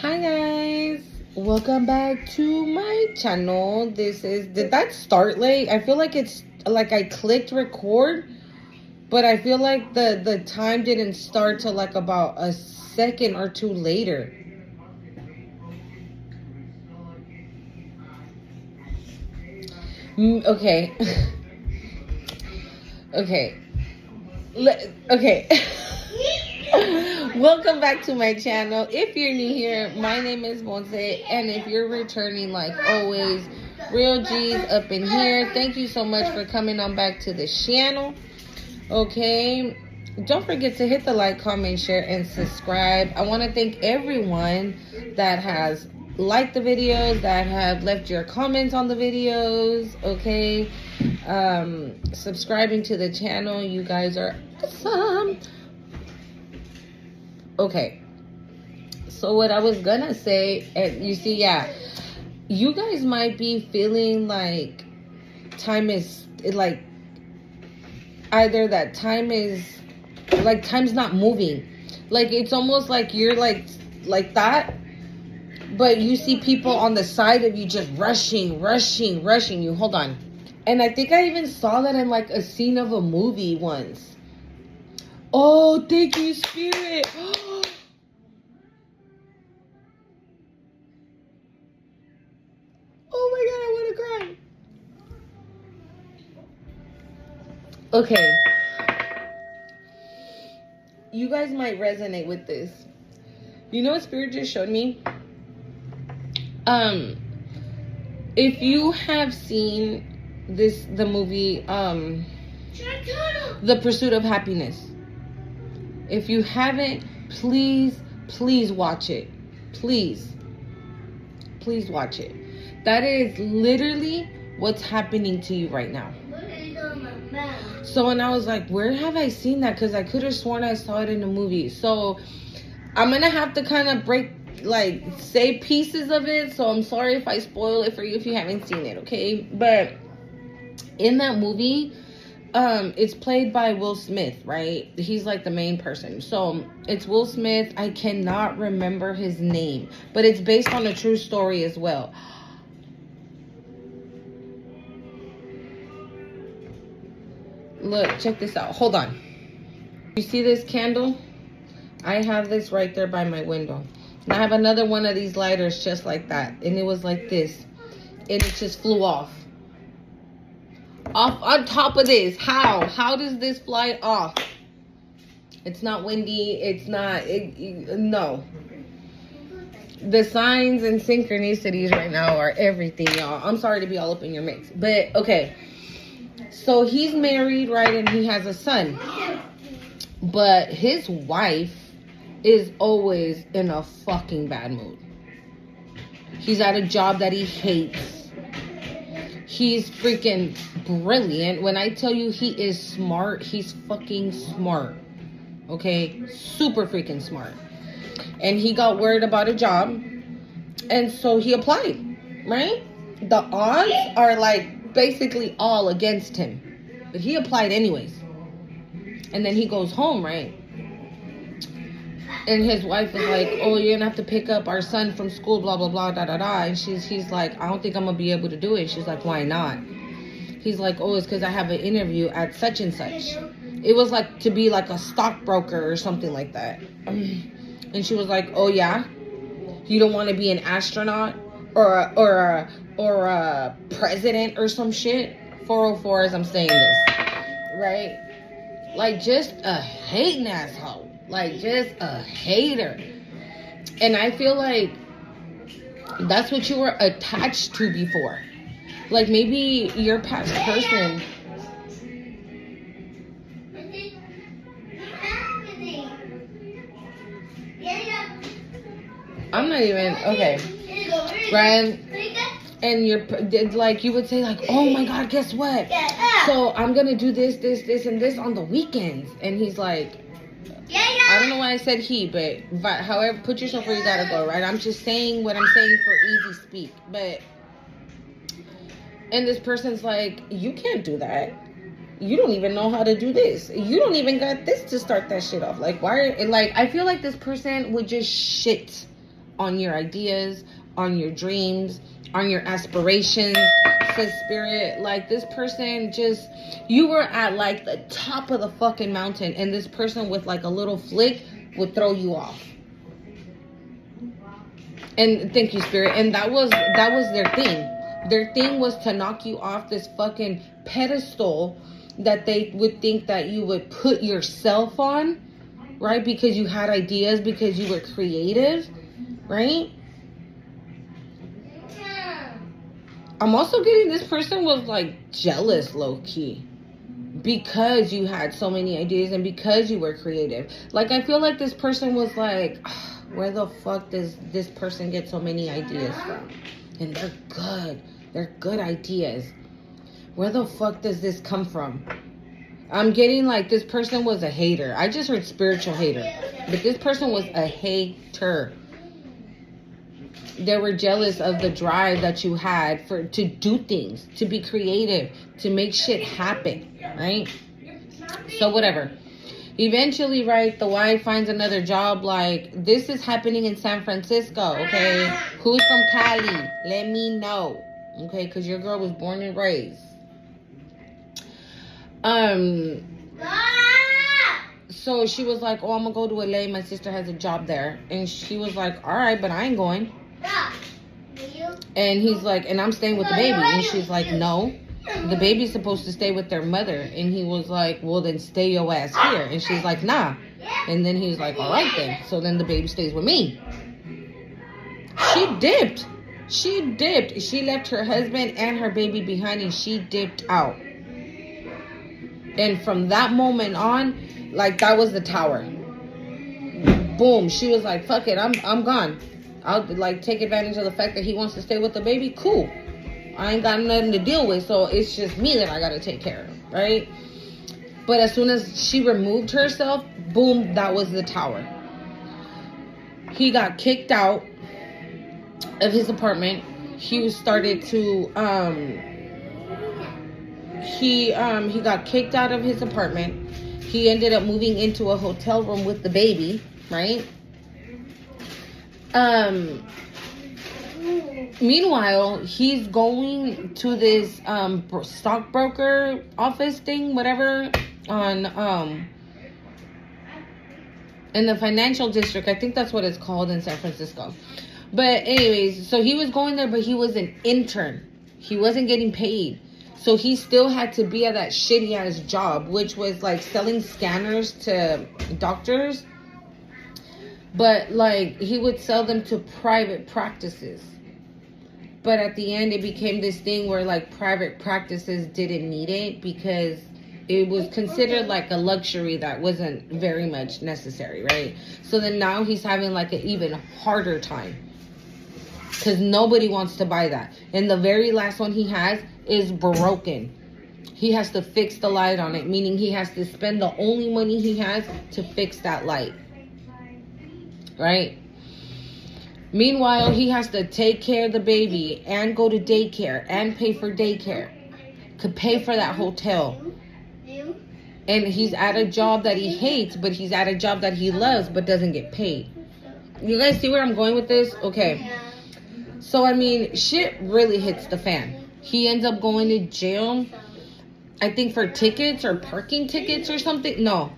Hi guys, welcome back to my channel. Did that start late? I feel like it's like I clicked record, but I feel like the time didn't start till like about a second or two later. Okay. Okay. Okay. Welcome back to my channel. If you're new here, my name is Monse, and if you're returning, like always, real G's up in here. Thank you so much for coming on back to the channel. Okay, don't forget to hit the like, comment, share, and subscribe. I want to thank everyone that has liked the videos, that have left your comments on the videos. Okay, subscribing to the channel. You guys are awesome. Okay, so what I was gonna say, and you see, yeah, you guys might be feeling like time is like either that time is like time's not moving, like it's almost like you're like that, but you see people on the side of you just rushing you. Hold on. And I think I even saw that in like a scene of a movie once. Oh, thank you, Spirit. Oh my God, I want to cry. Okay. You guys might resonate with this. You know what Spirit just showed me? If you have seen the movie, The Pursuit of Happiness. If you haven't, please watch it. Please watch it. That is literally what's happening to you right now. So, and I was like, where have I seen that? Because I could have sworn I saw it in a movie. So I'm gonna have to kind of say pieces of it. So I'm sorry if I spoil it for you if you haven't seen it, okay? But in that movie, it's played by Will Smith, right? He's like the main person. So it's Will Smith. I cannot remember his name, but it's based on a true story as well. Look, check this out. Hold on. You see this candle? I have this right there by my window. And I have another one of these lighters just like that. And it was like this. And it just flew off. Off on top of this. How does this fly off? It's not windy. It's not. No. The signs and synchronicities right now are everything, y'all. I'm sorry to be all up in your mix. But, okay. So, he's married, right? And he has a son. But his wife is always in a fucking bad mood. He's at a job that he hates. He's freaking brilliant. When I tell you he is smart, he's fucking smart. Okay? Super freaking smart. And he got worried about a job. And so he applied. Right? The odds are like basically all against him. But he applied anyways. And then he goes home, right? And his wife is like, oh, you're gonna have to pick up our son from school, blah, blah, blah, da, da, da. And he's like, I don't think I'm gonna be able to do it. She's like, why not? He's like, oh, it's because I have an interview at such and such. It was like to be like a stockbroker or something like that. And she was like, oh, yeah? You don't want to be an astronaut or a president or some shit? 404 as I'm saying this, right? Like, just a hating asshole. Like, just a hater. And I feel like that's what you were attached to before. Like, maybe your past person. I'm not even, okay. Ryan, and you're like, you would say like, oh my God, guess what? So I'm going to do this, and this on the weekends. And he's like, I don't know why I said he, but however, put yourself where you gotta go, right? I'm just saying what I'm saying for easy speak. But, and this person's like, you can't do that. You don't even know how to do this. You don't even got this to start that shit off. Like, why? Like, I feel like this person would just shit on your ideas, on your dreams, on your aspirations. Says Spirit, like this person just, you were at like the top of the fucking mountain, and this person with like a little flick would throw you off. And thank you, Spirit. And that was their thing. Their thing was to knock you off this fucking pedestal that they would think that you would put yourself on, right? Because you had ideas, because you were creative, right? I'm also getting this person was like jealous, low-key, because you had so many ideas and because you were creative. Like, I feel like this person was like, where the fuck does this person get so many ideas from? And they're good. They're good ideas. Where the fuck does this come from? I'm getting like this person was a hater. I just heard spiritual hater. But this person was a hater. They were jealous of the drive that you had to do things, to be creative, to make shit happen, right? So whatever. Eventually, right, the wife finds another job. Like, this is happening in San Francisco, okay? Who's from Cali? Let me know, okay? Because your girl was born and raised. So she was like, oh, I'm going to go to LA. My sister has a job there. And she was like, all right, but I ain't going. And he's like, and I'm staying with the baby. And she's like, no. The baby's supposed to stay with their mother. And he was like, well, then stay your ass here. And she's like, nah. And then he's like, all right then. So then the baby stays with me. She dipped. She left her husband and her baby behind, and she dipped out. And from that moment on, like, that was the tower. Boom. She was like, fuck it, I'm gone. I'll like take advantage of the fact that he wants to stay with the baby. Cool. I ain't got nothing to deal with, so it's just me that I gotta take care of, right? But as soon as she removed herself, boom, that was the tower. He got kicked out of his apartment. He started to he got kicked out of his apartment. He ended up moving into a hotel room with the baby, right? Meanwhile, he's going to this stockbroker office thing, whatever, on in the financial district. I think that's what it's called in San Francisco. But anyways, so he was going there, but he was an intern. He wasn't getting paid. So he still had to be at that shitty ass job, which was like selling scanners to doctors. But like, he would sell them to private practices. But at the end, it became this thing where like private practices didn't need it because it was considered like a luxury that wasn't very much necessary, right? So then now he's having like an even harder time because nobody wants to buy that. And the very last one he has is broken. He has to fix the light on it, meaning he has to spend the only money he has to fix that light, right? Meanwhile, he has to take care of the baby and go to daycare and pay for daycare, could pay for that hotel. And he's at a job that he hates, but he's at a job that he loves, but doesn't get paid. You guys see where I'm going with this? Okay. So, I mean, shit really hits the fan. He ends up going to jail, I think for tickets or parking tickets or something. No.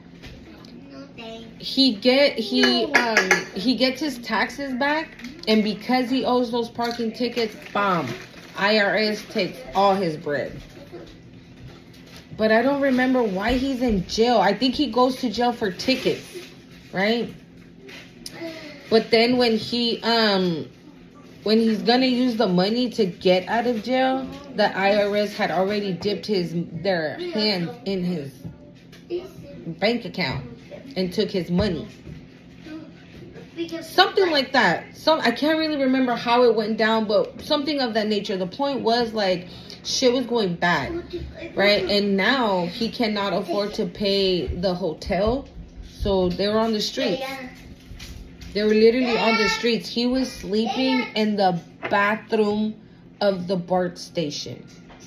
He gets his taxes back, and because he owes those parking tickets, bam, IRS takes all his bread. But I don't remember why he's in jail. I think he goes to jail for tickets, right? But then when he's gonna use the money to get out of jail, the IRS had already dipped their hands in his bank account and took his money. Something like that. I can't really remember how it went down, but something of that nature. The point was like shit was going bad, right? And now he cannot afford to pay the hotel, so they were on the streets. They were literally on the streets. He was sleeping in the bathroom of the BART station.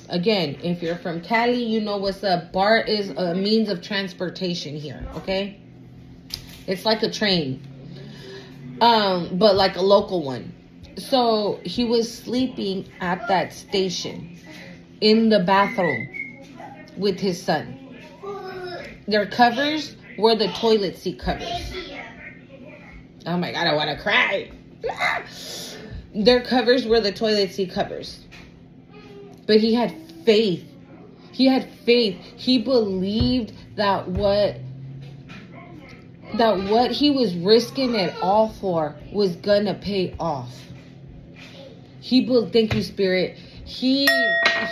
Again, if you're from Cali, you know what's up. BART is a means of transportation here, okay? It's like a train. But like a local one. So he was sleeping at that station in the bathroom with his son. Their covers were the toilet seat covers. Oh my God, I want to cry. Their covers were the toilet seat covers. But he had faith. He had faith. He believed that what he was risking it all for was gonna pay off. Thank you, Spirit. He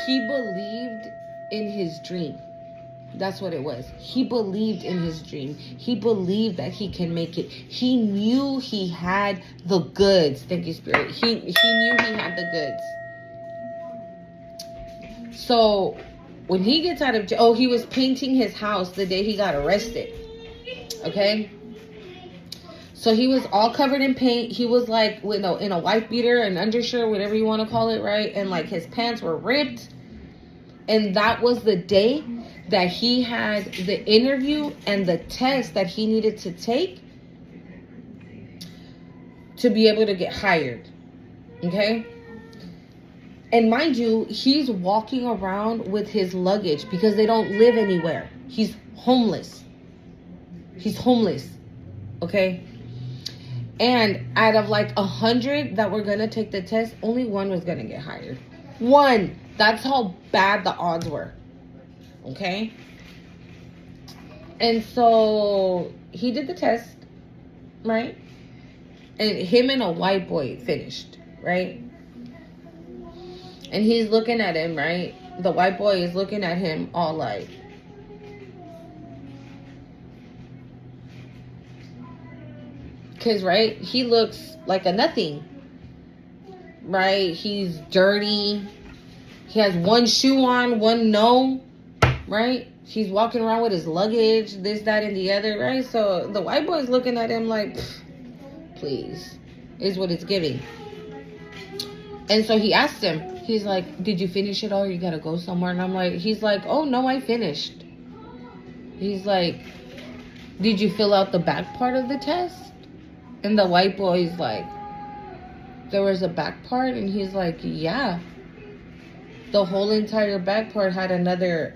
believed in his dream. That's what it was. He believed in his dream. He believed that he can make it. He knew he had the goods. Thank you, Spirit. He knew he had the goods. So when he gets out of jail, he was painting his house the day he got arrested. Okay? So he was all covered in paint. He was like in a white beater, an undershirt, whatever you want to call it, right? And like his pants were ripped. And that was the day that he had the interview and the test that he needed to take to be able to get hired. Okay? And mind you, he's walking around with his luggage because they don't live anywhere. He's homeless. He's homeless. Okay? And out of like 100 that were going to take the test, only one was going to get hired. One. That's how bad the odds were. Okay? And so he did the test, right? And him and a white boy finished, right? And he's looking at him, right? The white boy is looking at him all like, because, right, he looks like a nothing, right? He's dirty. He has one shoe on, one no, right? He's walking around with his luggage, this, that, and the other, right? So the white boy's looking at him like, please, is what it's giving. And so he asked him, he's like, did you finish it all or you gotta go somewhere? And he's like, oh no, I finished. He's like, did you fill out the back part of the test? And the white boy's like, there was a back part? And he's like, yeah. The whole entire back part had another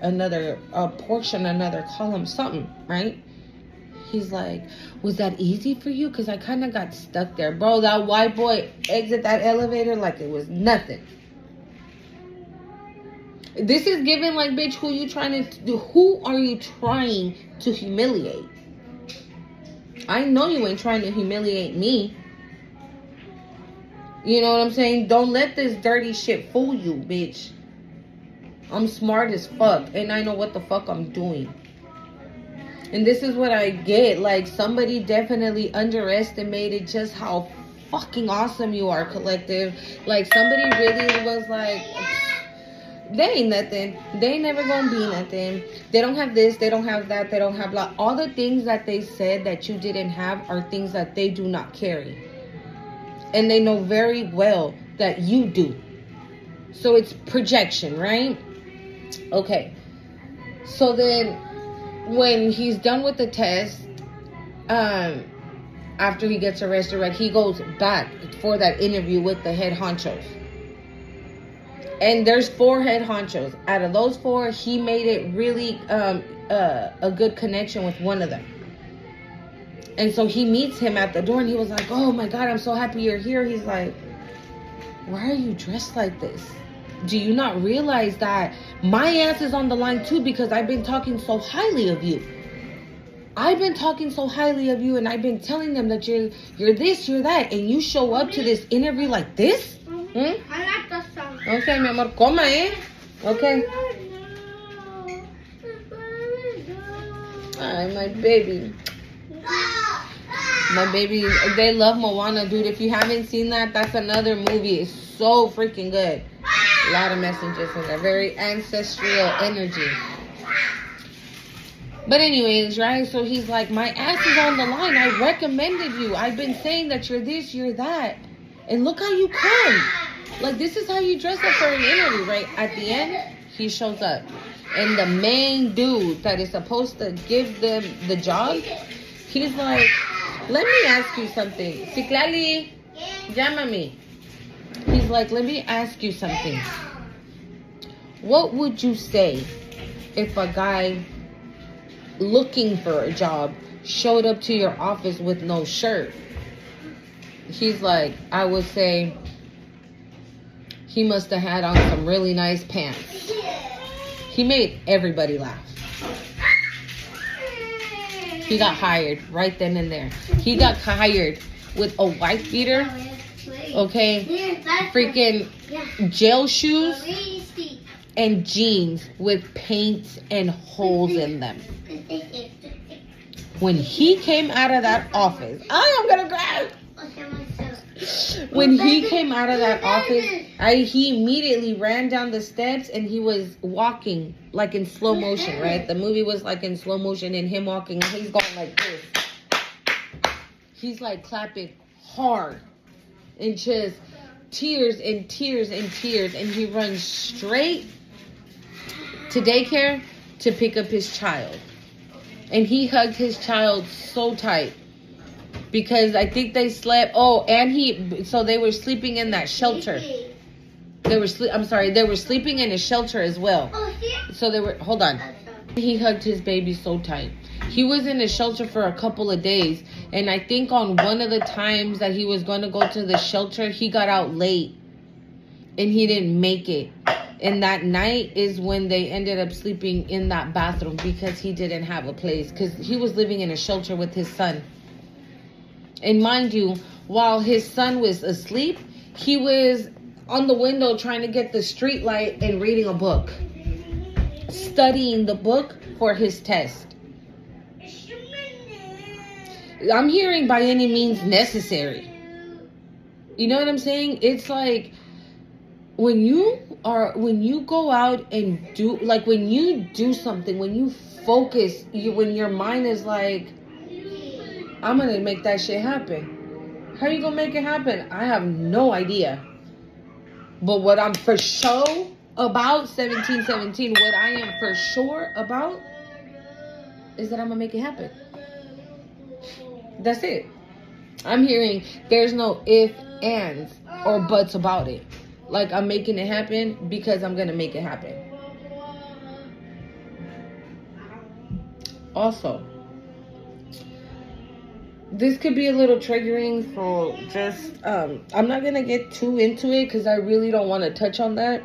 portion, another column, something, right? He's like, was that easy for you? Because I kind of got stuck there. Bro, that white boy exited that elevator like it was nothing. This is given like, bitch, who are you trying to humiliate? I know you ain't trying to humiliate me. You know what I'm saying? Don't let this dirty shit fool you, bitch. I'm smart as fuck, and I know what the fuck I'm doing. And this is what I get. Like, somebody definitely underestimated just how fucking awesome you are, collective. Like, somebody really was like, they ain't nothing. They ain't never gonna be nothing. They don't have this, they don't have that, they don't have blah. All the things that they said that you didn't have are things that they do not carry. And they know very well that you do. So it's projection, right? Okay. So then when he's done with the test, after he gets arrested, right, he goes back for that interview with the head honchos. And there's 4 head honchos. Out of those 4, he made it really a good connection with one of them. And so he meets him at the door and he was like, oh my God, I'm so happy you're here. He's like, why are you dressed like this? Do you not realize that my ass is on the line too because I've been talking so highly of you? I've been talking so highly of you and I've been telling them that you're this, you're that. And you show up to this interview like this? I like the song. Okay, mi amor, coma, eh? Okay. Ay, my baby. My baby, they love Moana, dude. If you haven't seen that, that's another movie. It's so freaking good. A lot of messages in there. Very ancestral energy. But anyways, right? So he's like, my ass is on the line. I recommended you. I've been saying that you're this, you're that. And look how you come. Like, this is how you dress up for an interview, right? At the end, he shows up. And the main dude that is supposed to give them the job, he's like, let me ask you something. Citlali, llámame. He's like, let me ask you something. What would you say if a guy looking for a job showed up to your office with no shirt? He's like, I would say he must have had on some really nice pants. He made everybody laugh. He got hired right then and there. He got hired with a wife beater, okay, freaking jail shoes, and jeans with paint and holes in them. When he came out of that office, I am gonna cry. When he came out of that office, he immediately ran down the steps and he was walking like in slow motion, right? The movie was like in slow motion and him walking, he's going like this. He's like clapping hard and just tears and tears and tears, and he runs straight to daycare to pick up his child. And he hugged his child so tight. Because I think they slept. Oh, and so they were sleeping in that shelter. They were sleeping in a shelter as well. So they were. Hold on. He hugged his baby so tight. He was in a shelter for a couple of days, and I think on one of the times that he was going to go to the shelter, he got out late, and he didn't make it. And that night is when they ended up sleeping in that bathroom because he didn't have a place. Because he was living in a shelter with his son. And mind you, while his son was asleep, he was on the window trying to get the street light and reading a book. Studying the book for his test. I'm hearing by any means necessary. You know what I'm saying? It's like when you go out and do, like when you do something, when you focus, when your mind is like, I'm going to make that shit happen. How you going to make it happen? I have no idea. But what I'm for sure about 1717, what I am for sure about is that I'm going to make it happen. That's it. I'm hearing there's no if, ands, or buts about it. Like I'm making it happen because I'm going to make it happen. Also, this could be a little triggering, so just, I'm not going to get too into it because I really don't want to touch on that.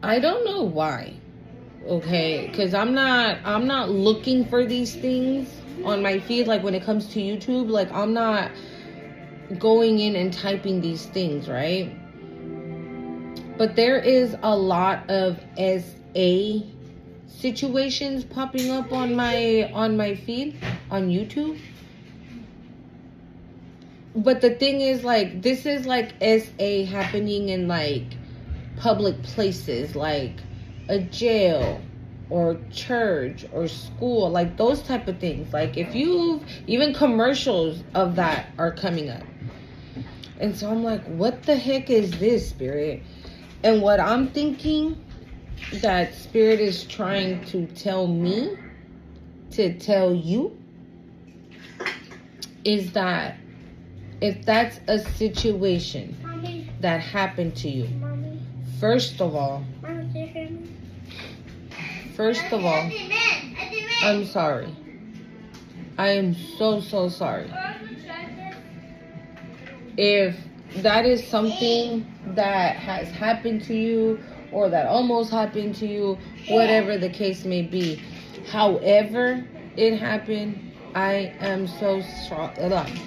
I don't know why, okay? Because I'm not looking for these things on my feed, like when it comes to YouTube. Like, I'm not going in and typing these things, right? But there is a lot of SA situations popping up on my feed on YouTube. But the thing is, like, this is like SA happening in like public places, like a jail or church or school, like those type of things. Like if even commercials of that are coming up. And so I'm like, what the heck is this, Spirit? And what I'm thinking that Spirit is trying to tell me to tell you is that if that's a situation that happened to you, first of all, I'm sorry. I am so sorry. If that is something that has happened to you or that almost happened to you, whatever the case may be, however it happened, I am so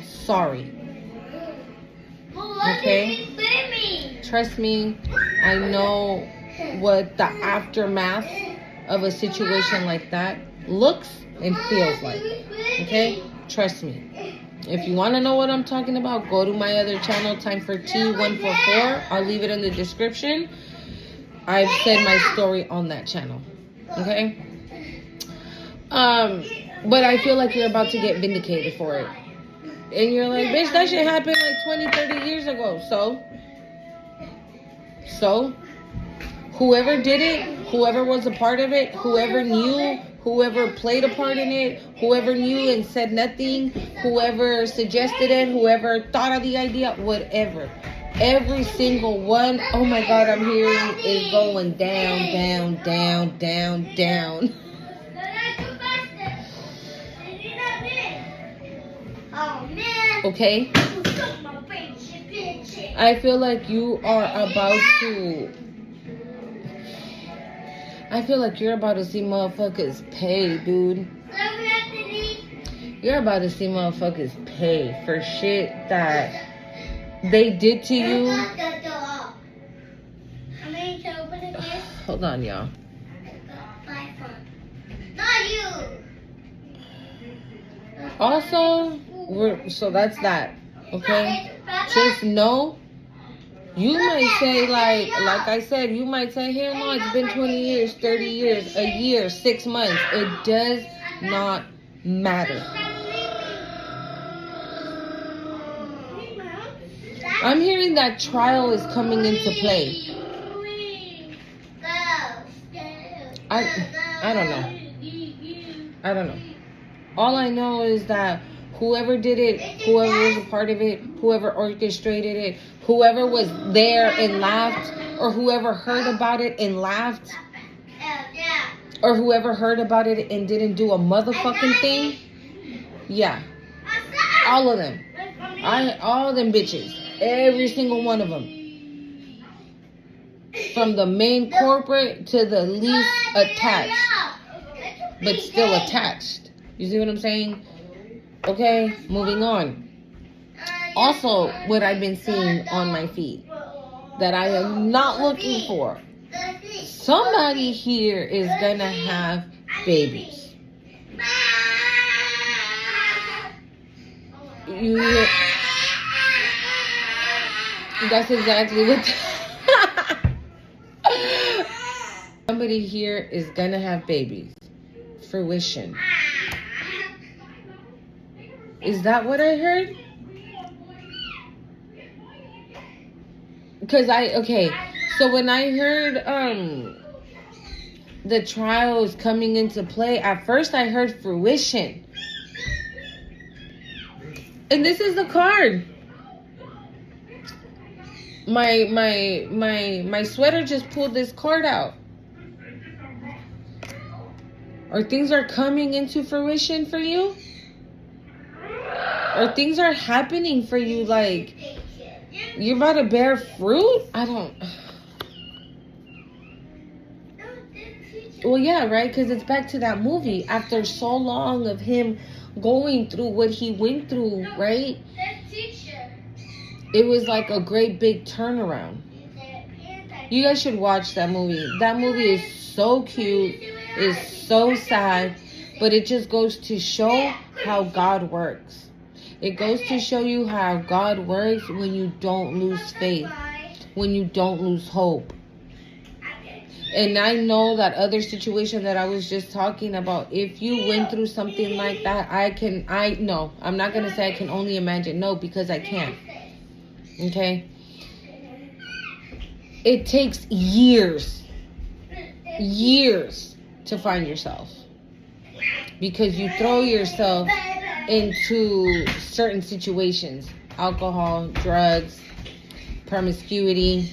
sorry. Okay? Trust me, I know what the aftermath of a situation like that looks and feels like. Okay? Trust me. If you want to know what I'm talking about, go to my other channel, Time for Tea 144. I'll leave it in the description. I've said my story on that channel. Okay? But I feel like you're about to get vindicated for it. And you're like, bitch, that shit happened like 20, 30 years ago. So? Whoever did it, whoever was a part of it, whoever knew, whoever played a part in it, whoever knew and said nothing, whoever suggested it, whoever thought of the idea, whatever. Every single one, oh my God, I'm hearing is going down, down, down, down, down. Okay? I feel like you are about to... I feel like you're about to see motherfuckers pay, dude. You're about to see motherfuckers pay for shit that they did to you. Hold on, y'all. Also, so that's that. Okay? Just know, you might say, like I said, you might say, here, no, it's been 20 years, 30 years, a year, 6 months. It does not matter. I'm hearing that trial is coming into play. I don't know. I don't know. All I know is that whoever did it, whoever was a part of it, whoever orchestrated it, whoever was there and laughed, or whoever heard about it and laughed, or whoever heard about it and didn't do a motherfucking thing, yeah, all of them, all them bitches, every single one of them, from the main corporate to the least attached, but still attached. You see what I'm saying? Okay, moving on. Also, what I've been seeing on my feed that I am not looking for. Somebody here is gonna have babies. You hear? That's exactly what. Somebody here is gonna have babies. Fruition. Is that what I heard? Because so when I heard the trials coming into play, at first I heard fruition. And this is the card. My sweater just pulled this card out. Or things are coming into fruition for you? Or things are happening for you, like you're about to bear fruit? I don't... Well, yeah, right? Because it's back to that movie. After so long of him going through what he went through, right? It was like a great big turnaround. You guys should watch that movie. That movie is so cute. It's so sad. But it just goes to show how God works. It goes to show you how God works when you don't lose faith. When you don't lose hope. And I know that other situation that I was just talking about, if you went through something like that, no, I'm not going to say I can only imagine. No, because I can't. Okay? It takes years to find yourself. Because you throw yourself into certain situations. Alcohol, drugs, promiscuity.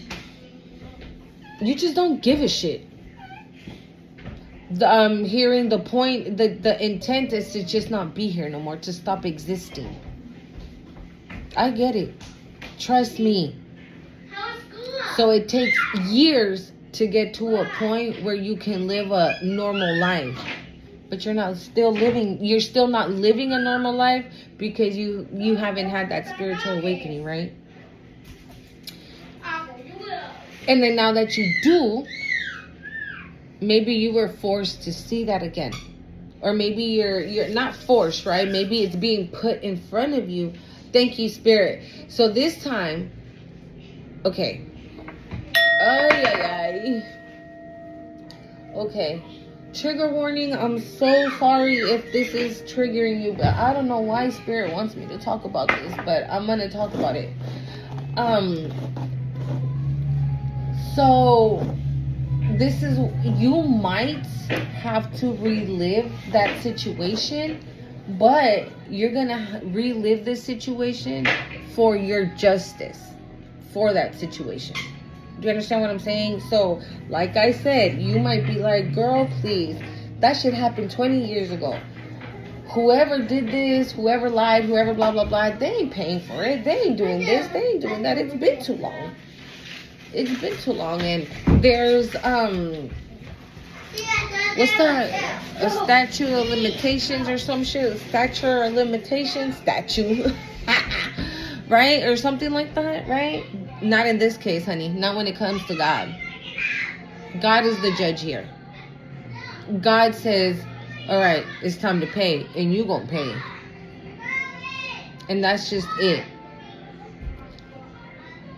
You just don't give a shit. Hearing the point, the intent is to just not be here no more, to stop existing. I get it. Trust me. So it takes years to get to a point where you can live a normal life. But you're still not living a normal life because you haven't had that spiritual awakening, right? And then now that you do, maybe you were forced to see that again. Or maybe you're not forced, right? Maybe it's being put in front of you. Thank you, Spirit. So this time, okay. Okay. Trigger warning. I'm so sorry if this is triggering you, but I don't know why Spirit wants me to talk about this, but I'm going to talk about it. So you might have to relive that situation, but you're gonna relive this situation for your justice for that situation. Do you understand what I'm saying? So, like I said, you might be like, girl, please, that shit happened 20 years ago. Whoever did this, whoever lied, whoever blah, blah, blah, they ain't paying for it. They ain't doing this. They ain't doing that. It's been too long. It's been too long. And there's, what's that? A statute of limitations or some shit? Statute of limitations? Statue. Right? Or something like that, right? Not in this case, honey. Not when it comes to God. God is the judge here. God says, all right, it's time to pay, and you gonna pay. And that's just it.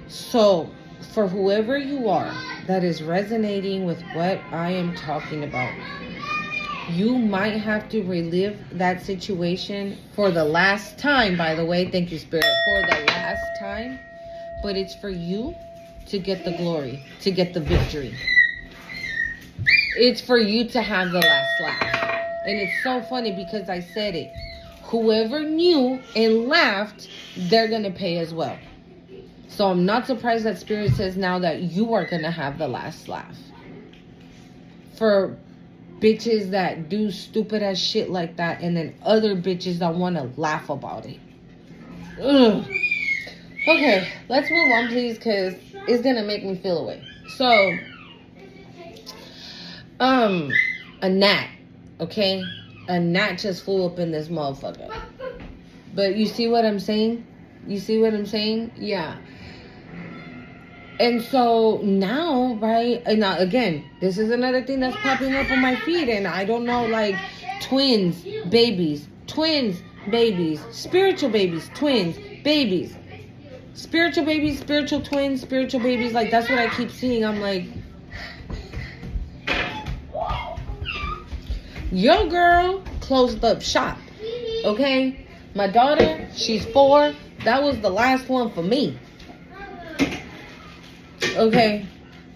So, for whoever you are that is resonating with what I am talking about, you might have to relive that situation for the last time, by the way. Thank you, Spirit. For the last time. But it's for you to get the glory, to get the victory. It's for you to have the last laugh. And it's so funny because I said it. Whoever knew and laughed, they're going to pay as well. So I'm not surprised that Spirit says now that you are going to have the last laugh. For bitches that do stupid ass shit like that, and then other bitches that want to laugh about it. Ugh. Okay, let's move on, please, because it's going to make me feel away. So, a gnat. Okay, a gnat just flew up in this motherfucker. But you see what I'm saying? You see what I'm saying? Yeah. And so now, right? And now again, this is another thing that's popping up on my feed, and I don't know, like twins, babies, spiritual babies, twins, babies, spiritual babies, spiritual twins, spiritual babies. Like that's what I keep seeing. I'm like, your girl closed up shop, okay? My daughter, she's 4. That was the last one for me, okay?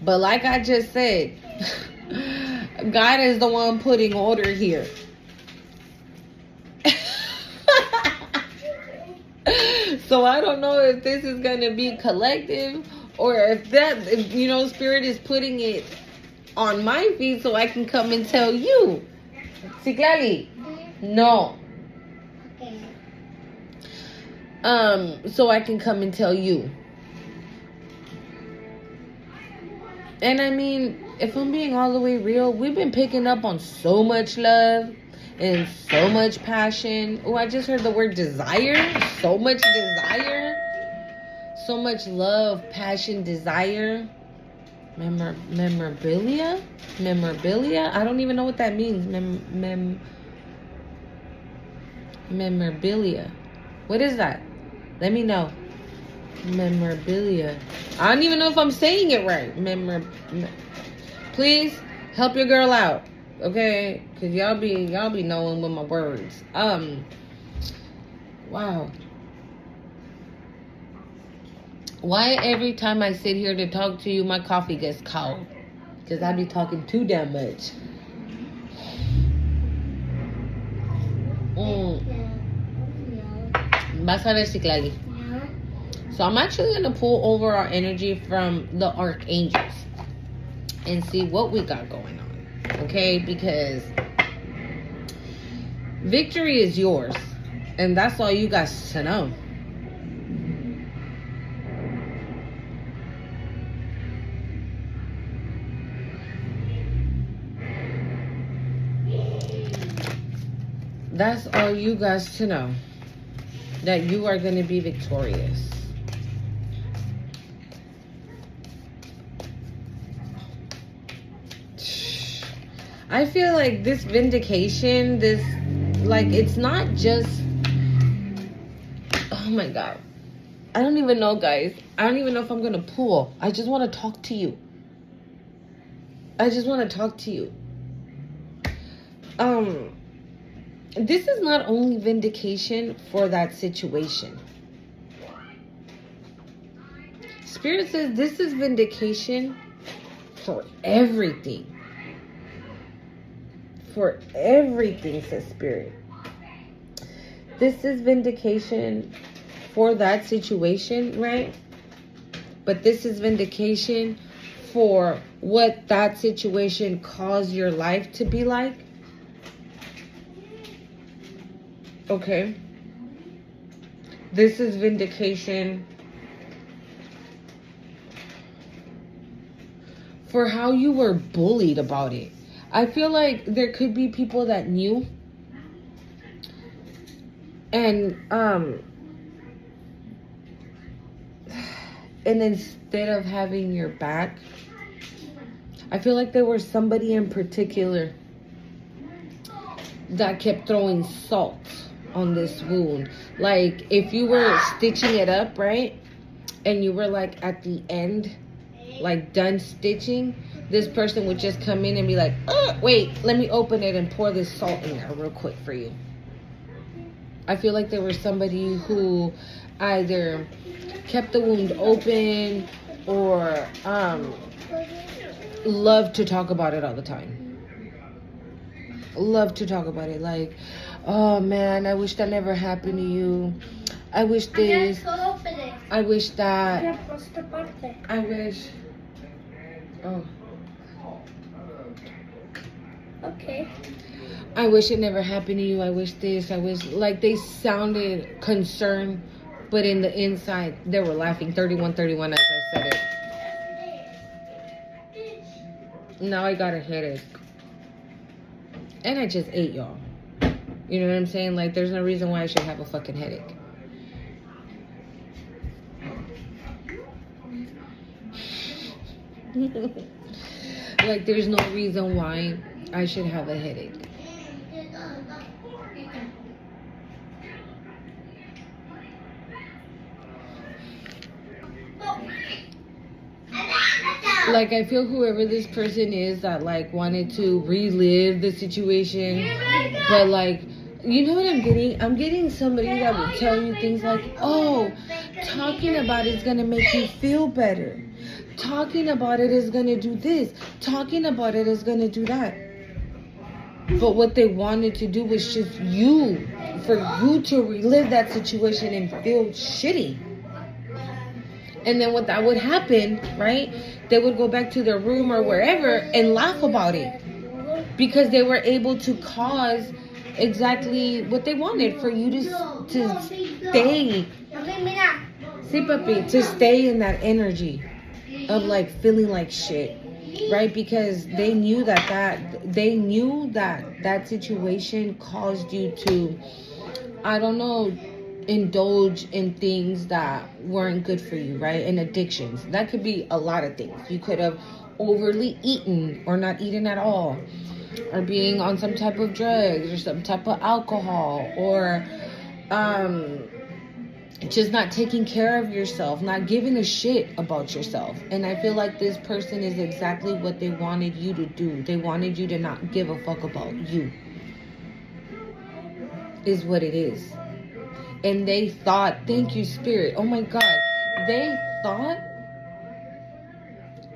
But like I just said, God is the one putting order here. So I don't know if this is going to be collective or if Spirit is putting it on my feet so I can come and tell you. Citlali, no. So I can come and tell you. And I mean, if I'm being all the way real, we've been picking up on so much love and so much passion. Oh, I just heard the word desire. So much desire. So much love, passion, desire. Memorabilia? I don't even know what that means. Memorabilia. What is that? Let me know. Memorabilia. I don't even know if I'm saying it right. Please help your girl out, okay? Cause y'all be knowing with my words. Wow. Why every time I sit here to talk to you, my coffee gets cold? Because I be talking too damn much. Vas a ver, Citlali. So I'm actually going to pull over our energy from the archangels and see what we got going on. Okay? Because victory is yours. And that's all you guys to know. That's all you guys to know. That you are going to be victorious. I feel like this vindication, it's not just, oh my God. I don't even know, guys. I don't even know if I'm going to pull. I just want to talk to you. This is not only vindication for that situation. Spirit says this is vindication for everything. For everything, says Spirit. This is vindication for that situation, right? But this is vindication for what that situation caused your life to be like. Okay. This is vindication for how you were bullied about it. I feel like there could be people that knew, and instead of having your back, I feel like there was somebody in particular that kept throwing salt on this wound. Like, if you were stitching it up, right, and you were like at the end, like done stitching, this person would just come in and be like, oh, wait, let me open it and pour this salt in there real quick for you. I feel like there was somebody who either kept the wound open or loved to talk about it all the time. Love to talk about it. Like, oh man, I wish that never happened to you. I wish this. I wish that. I wish. Oh. Okay. I wish it never happened to you. I wish this. I wish. Like, they sounded concerned, but in the inside, they were laughing. 3131 as I said it. Now I got a headache. And I just ate, y'all. You know what I'm saying? Like, there's no reason why I should have a fucking headache. Like, there's no reason why I should have a headache. Like, I feel whoever this person is that, like, wanted to relive the situation, but, like, you know what I'm getting? I'm getting somebody that would tell you things like, oh, talking about it is going to make you feel better. Talking about it is going to do this. Talking about it is going to do that. But what they wanted to do was just you, for you to relive that situation and feel shitty. And then what that would happen, right? They would go back to their room or wherever and laugh about it. Because they were able to cause exactly what they wanted, for you to stay. See, papi, to stay in that energy of like feeling like shit. Right? Because they knew that situation caused you to, I don't know, indulge in things that weren't good for you, right? And addictions. That could be a lot of things. You could have overly eaten or not eaten at all, or being on some type of drugs or some type of alcohol, or just not taking care of yourself, not giving a shit about yourself. And I feel like this person is exactly what they wanted you to do. They wanted you to not give a fuck about you, is what it is. And they thought, thank you, Spirit. Oh my God. They thought,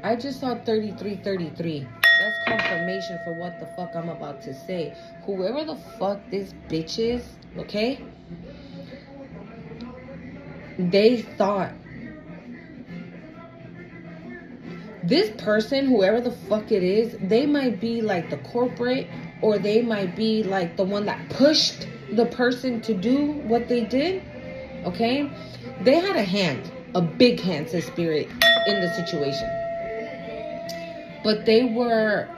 I just saw 3333. That's confirmation for what the fuck I'm about to say. Whoever the fuck this bitch is, okay? They thought this person, whoever the fuck it is, they might be like the corporate, or they might be like the one that pushed the person to do what they did, okay? They had a hand, a big hand, says Spirit, in the situation. But they were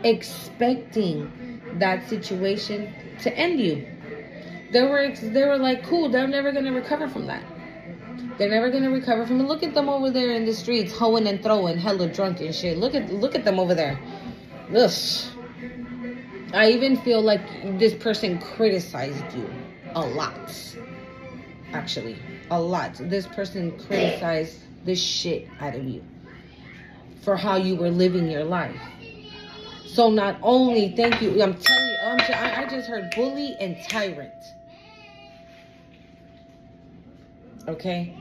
expecting that situation to end you. They were like, cool, they're never going to recover from that. They're never going to recover from it. Look at them over there in the streets, hoeing and throwing, hella drunk and shit. Look at them over there. Ugh. I even feel like this person criticized you a lot. Actually, a lot. This person criticized the shit out of you for how you were living your life. So not only, thank you, I'm telling you, I just heard bully and tyrant. Okay?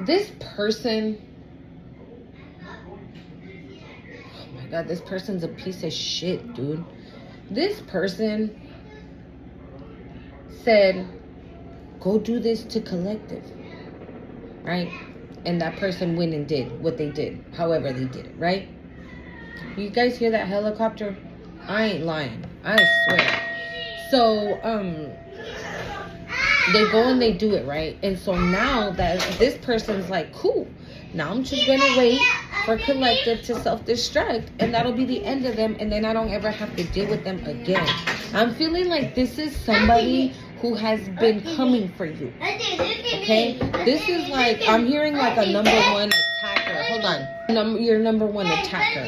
This person God, this person's a piece of shit, dude. This person said, go do this to collective, right? And that person went and did what they did, however they did it, right? You guys hear that helicopter? I ain't lying, I swear. So they go and they do it, right? And so now that this person's like, cool, now I'm just gonna wait for collective to self-destruct, and that'll be the end of them, and then I don't ever have to deal with them again. I'm feeling like this is somebody who has been coming for you. Okay? This is like, I'm hearing like a number one attacker. Hold on. Your number one attacker.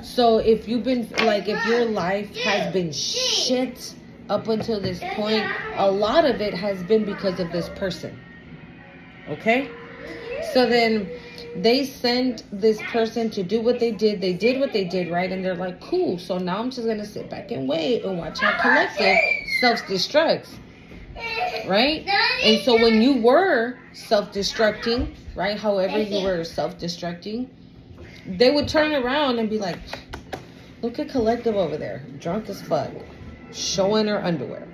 So if you've been, like, if your life has been shit up until this point, a lot of it has been because of this person. Okay? So then they send this person to do what they did. They did what they did, right? And they're like, cool. So now I'm just going to sit back and wait and watch how collective self-destructs. Right? And so when you were self-destructing, right? However you were self-destructing, they would turn around and be like, look at collective over there, drunk as fuck, showing her underwear.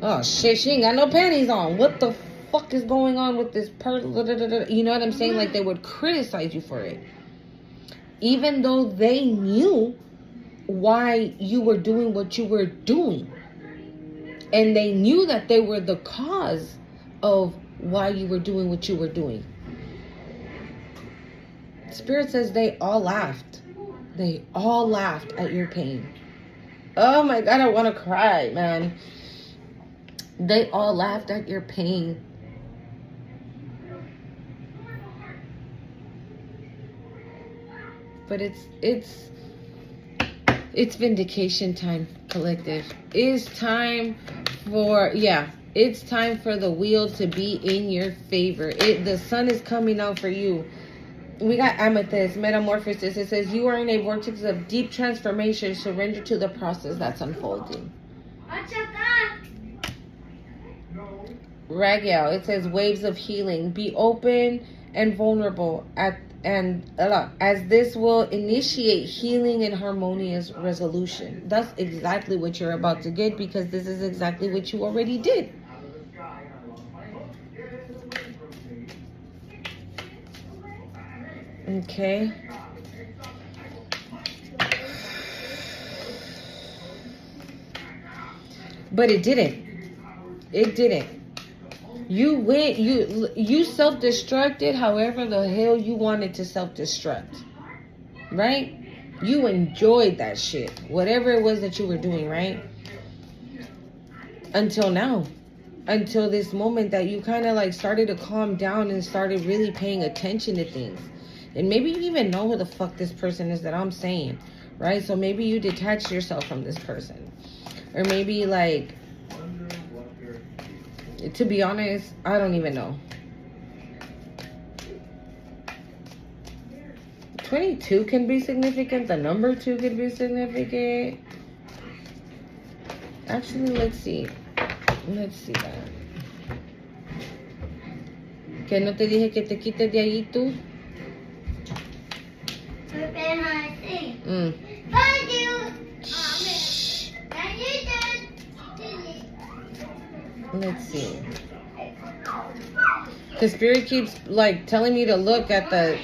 Oh shit, she ain't got no panties on. What the fuck is going on with this person? You know what I'm saying? Like, they would criticize you for it, even though they knew why you were doing what you were doing, and they knew that they were the cause of why you were doing what you were doing. Spirit says they all laughed. They all laughed at your pain. Oh my God, I want to cry, man. They all laughed at your pain. But it's vindication time, collective. It's time for, it's time for the wheel to be in your favor. The sun is coming out for you. We got Amethyst, Metamorphosis. It says, you are in a vortex of deep transformation. Surrender to the process that's unfolding. Ragyal, it says, waves of healing. Be open and vulnerable as this will initiate healing and harmonious resolution. That's exactly what you're about to get, because this is exactly what you already did. Okay. But it didn't. It didn't. You went, you self-destructed however the hell you wanted to self-destruct. Right? You enjoyed that shit. Whatever it was that you were doing, right? Until now. Until this moment that you kind of like started to calm down and started really paying attention to things. And maybe you even know who the fuck this person is that I'm saying, right? So maybe you detached yourself from this person. Or maybe, like, to be honest, I don't even know. 22 can be significant. The number 2 can be significant. Actually, let's see. Let's see that. Que no te dije que te quites de allí tú. Let's see. The spirit keeps like telling me to look at the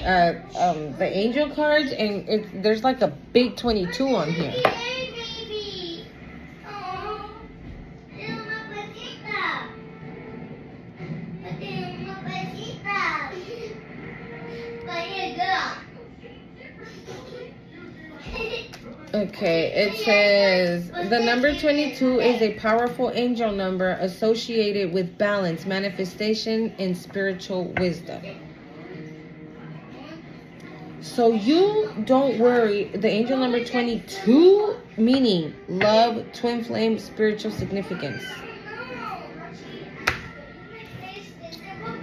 angel cards, and there's like a big 22 on here. Okay, it says the number 22 is a powerful angel number associated with balance, manifestation, and spiritual wisdom. So you don't worry. The angel number 22, meaning love, twin flame, spiritual significance.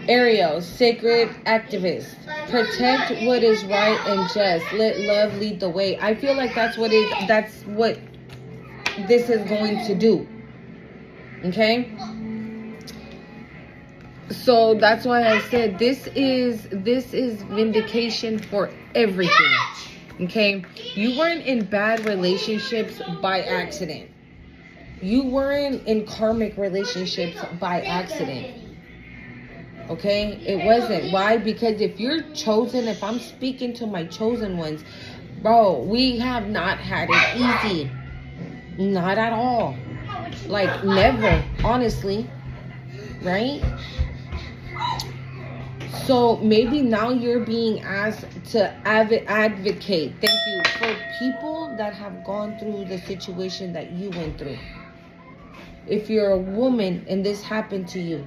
Ariel, sacred activist. Protect what is right and just. Let love lead the way. I feel like that's what this is going to do. Okay? So that's why I said this is vindication for everything. Okay? You weren't in bad relationships by accident. You weren't in karmic relationships by accident. Okay? It wasn't. Why? Because if you're chosen, if I'm speaking to my chosen ones, bro, we have not had it easy. Not at all. Like, never, honestly. Right? So maybe now you're being asked to advocate. Thank you. For people that have gone through the situation that you went through. If you're a woman and this happened to you,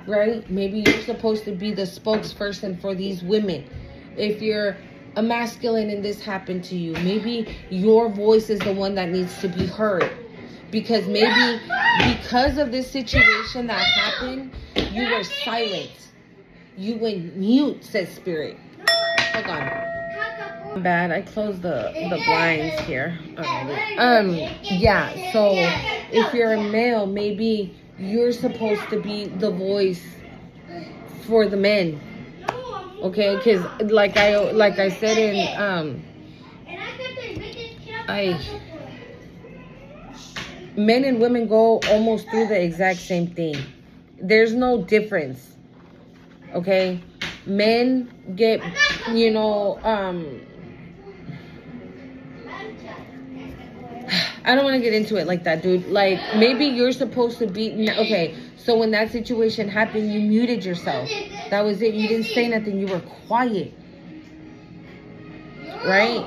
right? Maybe you're supposed to be the spokesperson for these women. If you're a masculine and this happened to you, maybe your voice is the one that needs to be heard. Because maybe because of this situation that happened, you were silent. You went mute, says Spirit. Hold on. Bad. I closed the blinds here. Yeah, so if you're a male, maybe you're supposed to be the voice for the men. Okay, because like I said in men and women go almost through the exact same thing. There's no difference. Okay, men get, you know, I don't want to get into it like that, dude. Like, maybe you're supposed to be, okay, so when that situation happened, you muted yourself. That was it. You didn't say nothing. You were quiet. Right?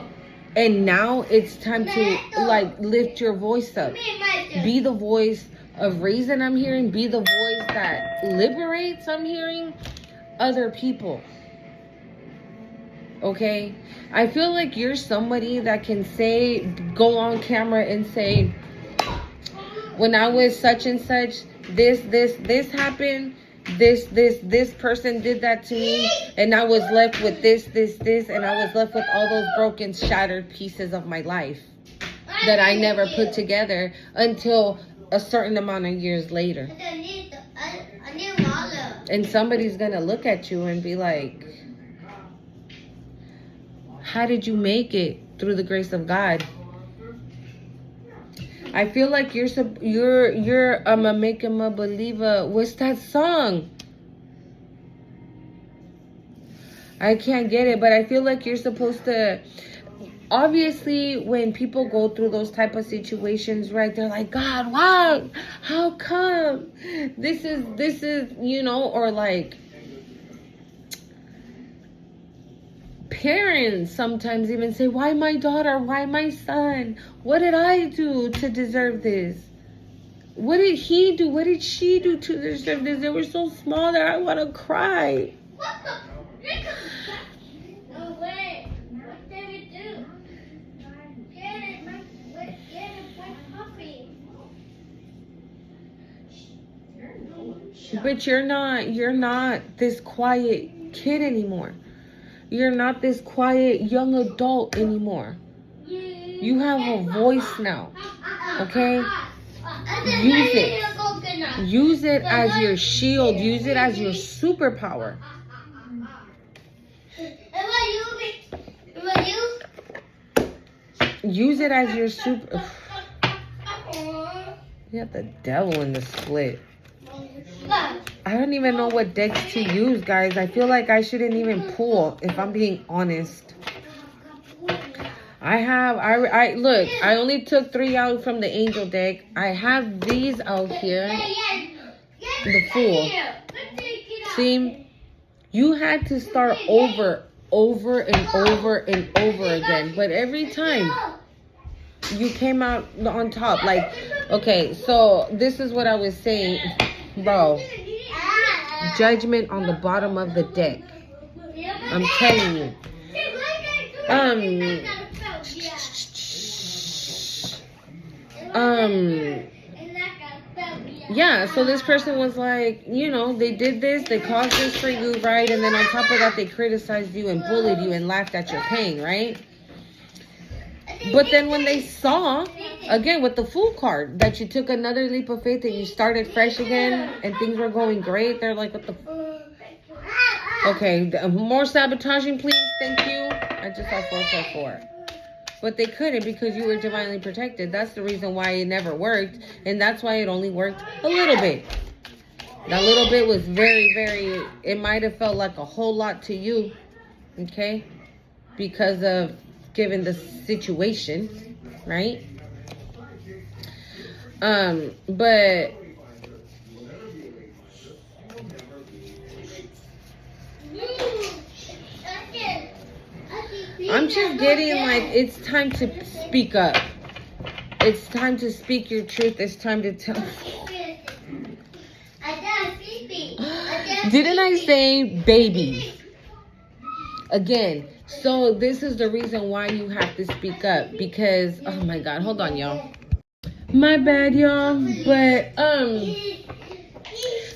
And now it's time to, like, lift your voice up. Be the voice of reason, I'm hearing. Be the voice that liberates, I'm hearing, other people. Okay? I feel like you're somebody that can say, go on camera and say, when I was such and such, this happened, this person did that to me, and I was left with this, and I was left with all those broken, shattered pieces of my life that I never put together until a certain amount of years later. And somebody's gonna look at you and be like, how did you make it through the grace of God? I feel like you're I'ma make him a believer. What's that song? I can't get it, but I feel like you're supposed to, obviously when people go through those type of situations, right, they're like, God, wow, how come this is, you know, or like parents sometimes even say, why my daughter, why my son, what did I do to deserve this? What did he do, what did she do to deserve this? They were so small that I want to cry. But you're not this quiet kid anymore. You're not this quiet young adult anymore. You have a voice now. Okay? Use it. Use it as your shield. Use it as your superpower. Use it as your super. You have the devil in the split. I don't even know what decks to use, guys. I feel like I shouldn't even pull, if I'm being honest. I look, I only took 3 out from the angel deck. I have these out here. The Fool. See, you had to start over and over again. But every time you came out on top. Like, okay, so this is what I was saying. Bro, Judgment on the bottom of the deck. I'm telling you. Yeah, so this person was like, you know, they did this, they caused this for you, right? And then on top of that, they criticized you and bullied you and laughed at your pain, right? But then when they saw, again, with the Fool card, that you took another leap of faith and you started fresh again and things were going great, they're like, what the... Okay, more sabotaging, please. Thank you. I yourself 444. But they couldn't because you were divinely protected. That's the reason why it never worked. And that's why it only worked a little bit. That little bit was very, very, it might have felt like a whole lot to you. Okay? Because of given the situation, right? But I'm just getting like it's time to speak up. It's time to speak your truth. It's time to tell. Didn't I say babies? Again, so this is the reason why you have to speak up because oh my God, hold on, y'all. My bad, y'all. But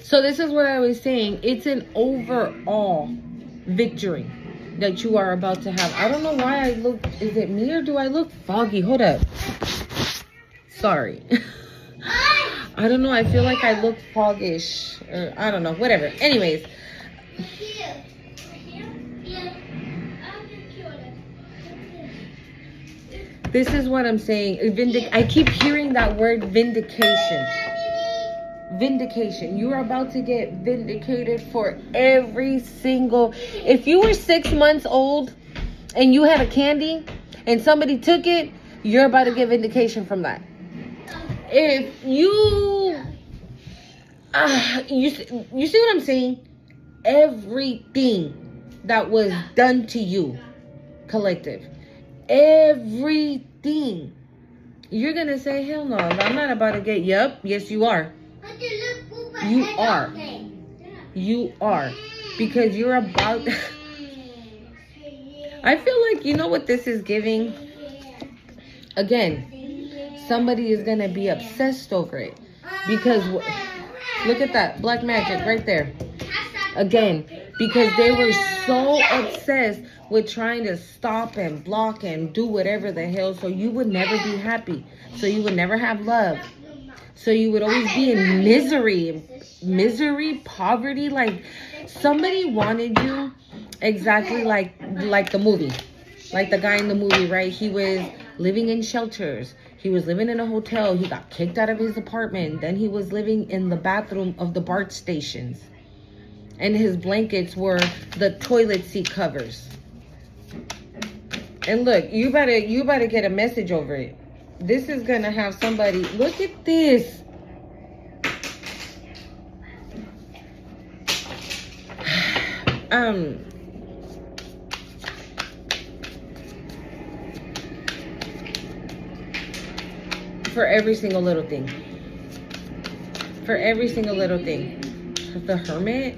so this is what I was saying. It's an overall victory that you are about to have. I don't know why I look, is it me or do I look foggy? Hold up. Sorry. I don't know. I feel like I look foggish or I don't know. Whatever. Anyways. This is what I'm saying. I keep hearing that word vindication. Vindication. You are about to get vindicated for every single... If you were 6 months old and you had a candy and somebody took it, you're about to get vindication from that. If you... you see what I'm saying? Everything that was done to you, collective. Everything. You're going to say, hell no, I'm not about to get... Yup, yes you are. You are. You are. Because you're about... I feel like, you know what this is giving? Again, somebody is going to be obsessed over it. Because, look at that. Black magic right there. Again, because they were so obsessed with trying to stop and block and do whatever the hell. So you would never be happy. So you would never have love. So you would always be in misery, poverty. Like somebody wanted you exactly like the movie, like the guy in the movie, right? He was living in shelters. He was living in a hotel. He got kicked out of his apartment. Then he was living in the bathroom of the BART stations. And his blankets were the toilet seat covers. And look, you better get a message over it. This is gonna have somebody, look at this. For every single little thing. For every single little thing. The Hermit.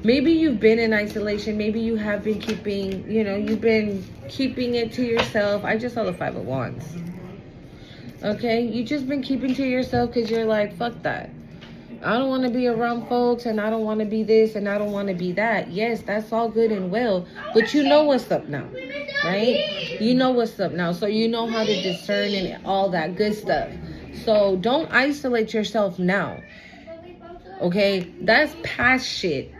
Maybe you've been in isolation. Maybe you have been keeping, you've been keeping it to yourself. I just saw the Five of Wands. Okay? You just been keeping to yourself because you're like, fuck that. I don't want to be around folks and I don't want to be this and I don't want to be that. Yes, that's all good and well. But you know what's up now. Right? You know what's up now. So you know how to discern and all that good stuff. So don't isolate yourself now. Okay? That's past shit.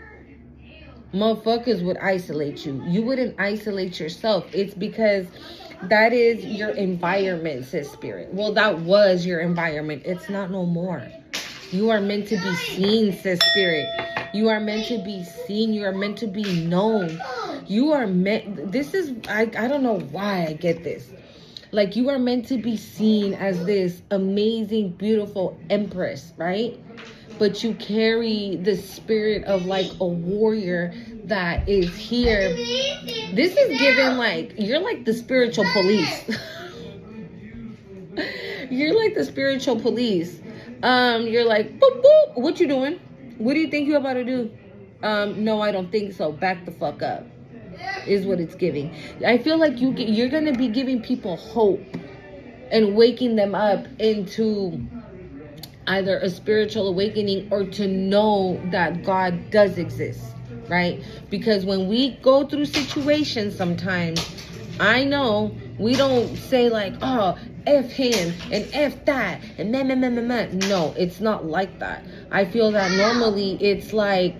Motherfuckers would isolate you. You wouldn't isolate yourself. It's because that is your environment, says Spirit. Well, that was your environment. It's not no more. You are meant to be seen, says Spirit. You are meant to be seen. You are meant to be known. You are meant... This is... I don't know why I get this. Like, you are meant to be seen as this amazing, beautiful empress, right? But you carry the spirit of like a warrior that is here. This is given like, you're like the spiritual police. You're like the spiritual police. You're like, boop, boop. What you doing? What do you think you're about to do? No, I don't think so. Back the fuck up. Is what it's giving. I feel like you're going to be giving people hope and waking them up into either a spiritual awakening or to know that God does exist, right? Because when we go through situations sometimes, I know we don't say like, oh, F him and F that and meh. No, it's not like that. I feel that normally it's like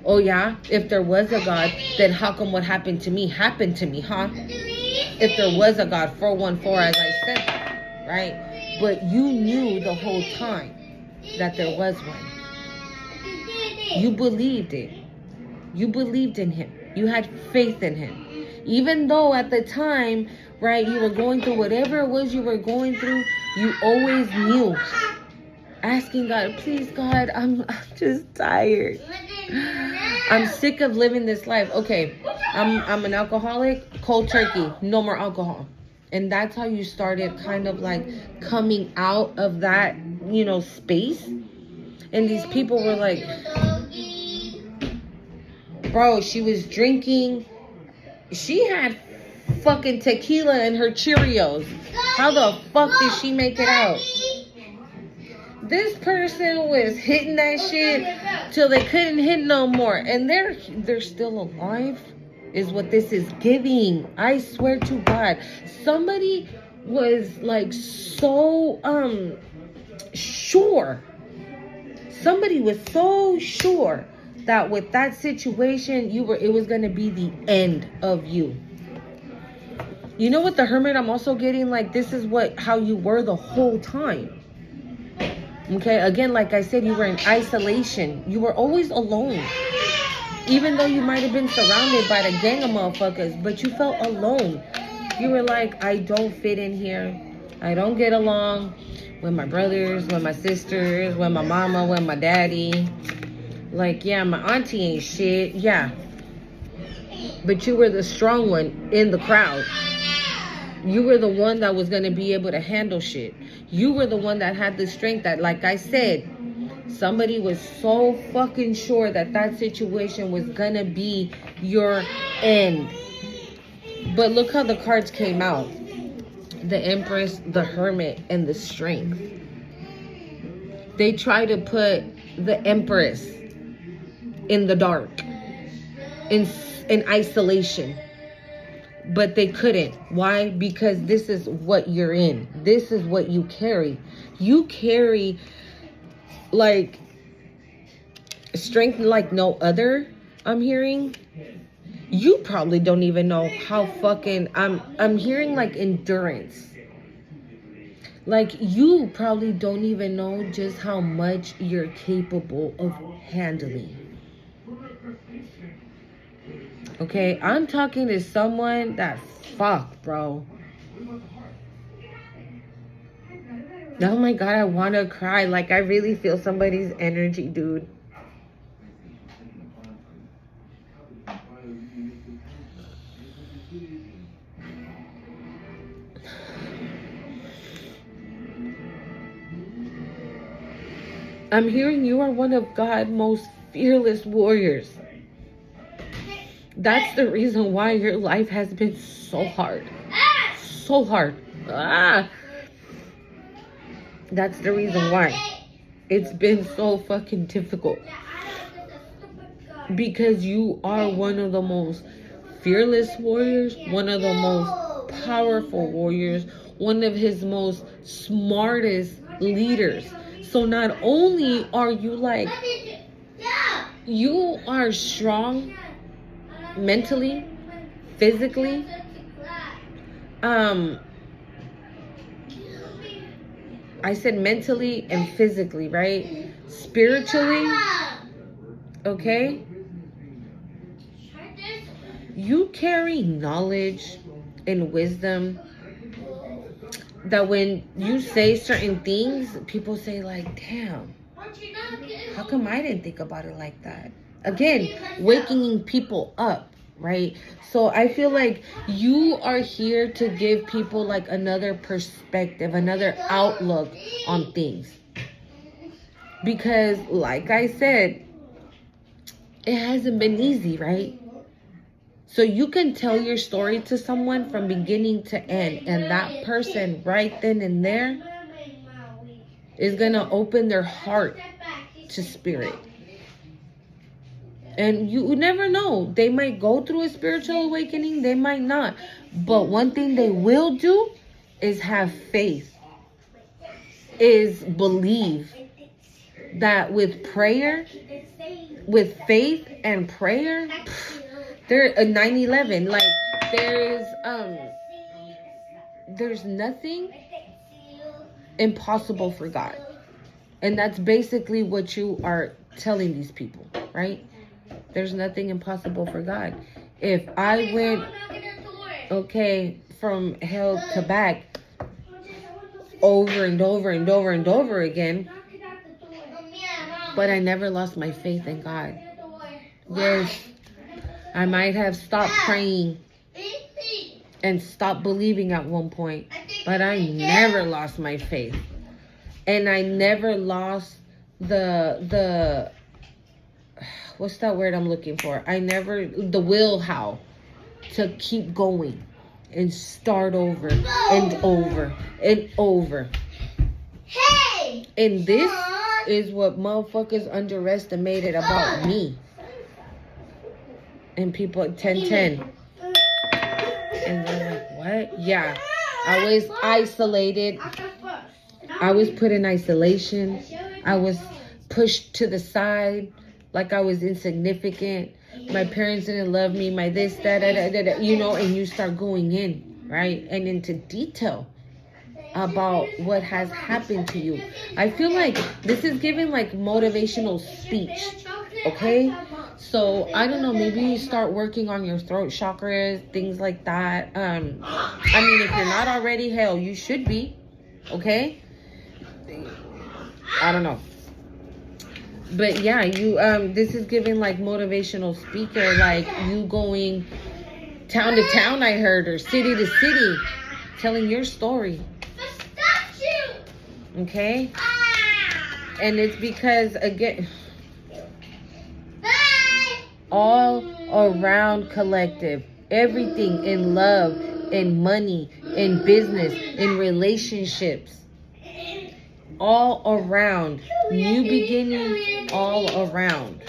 Oh yeah, if there was a God, then how come what happened to me, huh? If there was a God, 414, as I said that, right? But you knew the whole time that there was one. You believed it. You believed in him. You had faith in him. Even though at the time, right, you were going through whatever it was you were going through, you always knew. Asking God, please God, I'm just tired. I'm sick of living this life. Okay, I'm an alcoholic, cold turkey, no more alcohol. And that's how you started kind of like coming out of that, space. And these people were like, bro, she was drinking. She had fucking tequila in her Cheerios. How the fuck did she make it out? This person was hitting that shit till they couldn't hit no more. And they're still alive, is what this is giving. I swear to God. Somebody was like so sure. Somebody was so sure that with that situation it was gonna be the end of you. You know what, the Hermit, I'm also getting like this is how you were the whole time. Okay, again, like I said, you were in isolation. You were always alone. Even though you might have been surrounded by the gang of motherfuckers, but you felt alone. You were like, I don't fit in here. I don't get along with my brothers, with my sisters, with my mama, with my daddy. Like, yeah, my auntie ain't shit. Yeah. But you were the strong one in the crowd. You were the one that was going to be able to handle shit. You were the one that had the strength that, like I said, somebody was so fucking sure that situation was going to be your end. But look how the cards came out. The Empress, the Hermit, and the Strength. They try to put the Empress in the dark, in isolation. But they couldn't. Why? Because this is what you're in. This is what you carry. You carry like strength like no other, I'm hearing. You probably don't even know how fucking I'm hearing like endurance. Like you probably don't even know just how much you're capable of handling. Okay, I'm talking to someone that fuck, bro. Oh my God, I want to cry. Like, I really feel somebody's energy, dude. I'm hearing you are one of God's most fearless warriors. That's the reason why your life has been so hard. So hard. That's the reason why. It's been so fucking difficult. Because you are one of the most fearless warriors, one of the most powerful warriors, one of his most smartest leaders. So not only are you like, you are strong mentally, physically, I said mentally and physically, right? Spiritually, okay? You carry knowledge and wisdom that when you say certain things, people say like, damn, how come I didn't think about it like that? Again, waking people up, right? So I feel like you are here to give people like another perspective, another outlook on things. Because like I said, it hasn't been easy, right? So you can tell your story to someone from beginning to end, and that person right then and there is going to open their heart to spirit. And you never know. They might go through a spiritual awakening. They might not. But one thing they will do is have faith. Is believe that with prayer with faith and prayer, there 9/11, like there's nothing impossible for God. And that's basically what you are telling these people, right? There's nothing impossible for God. If I went, okay, from hell to back over and over and over and over again, but I never lost my faith in God. Yes, I might have stopped praying and stopped believing at one point, but I never lost my faith. And I never lost the what's that word I'm looking for? The will how to keep going and start over and over and over. Hey! And this is what motherfuckers underestimated about me. And people at 1010. And they're like, what? Yeah. I was isolated. I was put in isolation. I was pushed to the side like I was insignificant. My parents didn't love me. My this, that, you know, and you start going in, right? And into detail about what has happened to you. I feel like this is giving like motivational speech, okay? So, I don't know, maybe you start working on your throat chakras, things like that. I mean, if you're not already, hell, you should be, okay? I don't know. But yeah, you this is giving like motivational speaker, like you going town to town, I heard, or city to city, telling your story. Okay? And it's because, again, all around collective, everything in love, in money, in business, in relationships, all around, new beginning, all around.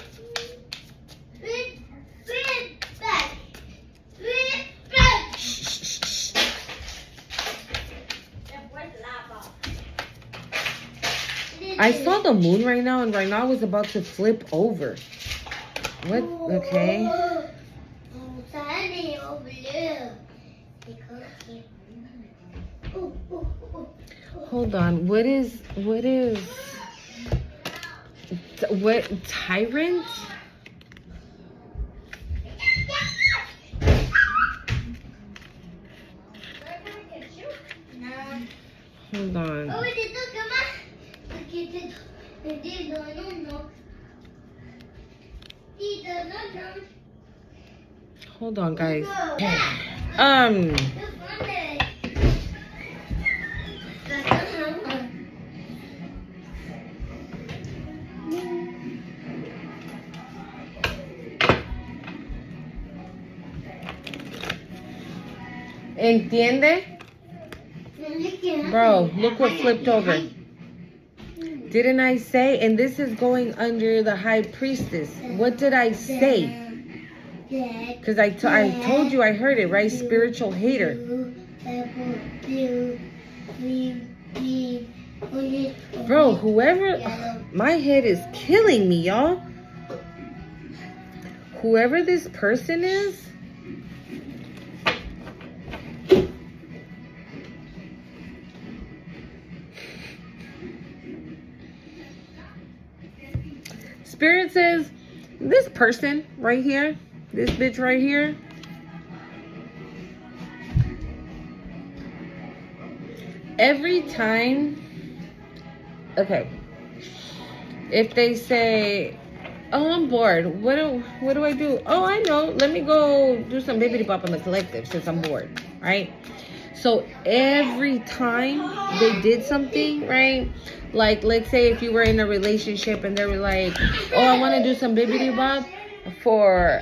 I saw the moon right now, and right now I was about to flip over. What? Okay. Hold on. What tyrant? Hold on. Hold on, guys. ¿Entiende? Bro, look what flipped over. Didn't I say? And this is going under the high priestess. What did I say? Because I told you, I heard it, right? Spiritual hater. Bro, whoever... my head is killing me, y'all. Whoever this person is... Spirit says, this person right here, this bitch right here, every time, okay, if they say, oh, I'm bored, what do I do? Oh, I know, let me go do some bibbidi bop on the collective since I'm bored, right? So every time they did something, right? Like, let's say if you were in a relationship and they were like, oh, I want to do some bibbidi bop for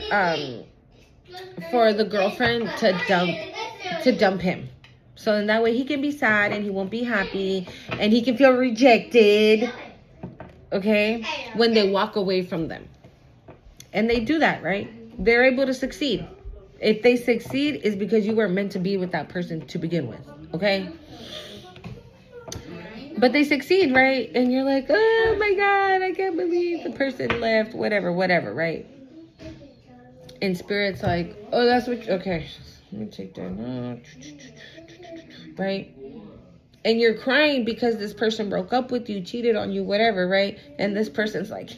the girlfriend to dump him. So in that way he can be sad and he won't be happy and he can feel rejected, okay, when they walk away from them. And they do that, right? They're able to succeed. If they succeed, it's because you were meant to be with that person to begin with, okay? But they succeed, right? And you're like, oh my God, I can't believe the person left, whatever, right? And Spirit's like, oh, that's what, okay, let me take that, right? And you're crying because this person broke up with you, cheated on you, whatever, right? And this person's like,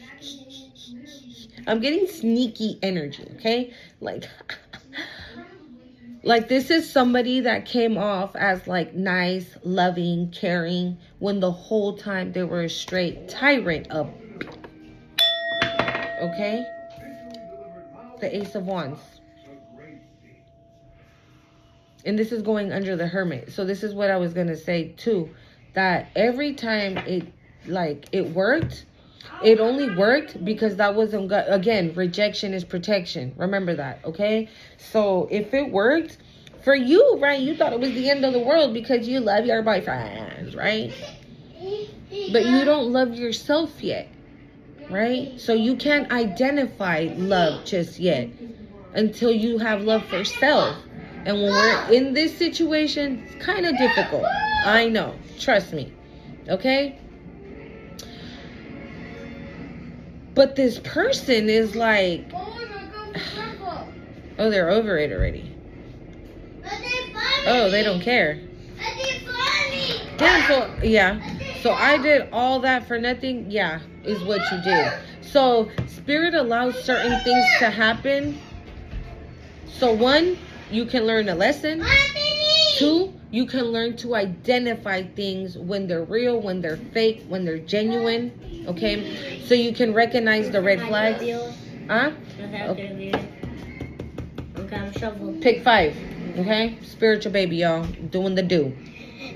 I'm getting sneaky energy, okay? Like, like this is somebody that came off as like nice, loving, caring, when the whole time they were a straight tyrant of, okay? The Ace of Wands. And this is going under the Hermit. So this is what I was going to say too. That every time it worked, it only worked because that wasn't, again, rejection is protection. Remember that, okay? So if it worked for you, right, you thought it was the end of the world because you love your boyfriends, right? But you don't love yourself yet, right? So you can't identify love just yet until you have love for self. And when we're in this situation, it's kind of difficult. I know. Trust me. Okay? But this person is like, oh, they're over it already. Oh, they don't care. Damn, so, yeah. So I did all that for nothing? Yeah, is what you did. So Spirit allows certain things to happen. So one, you can learn a lesson. Two, you can learn to identify things when they're real, when they're fake, when they're genuine. Okay? So you can recognize the red flags. Huh? Okay. Pick 5. Okay? Spiritual baby, y'all. Doing the do.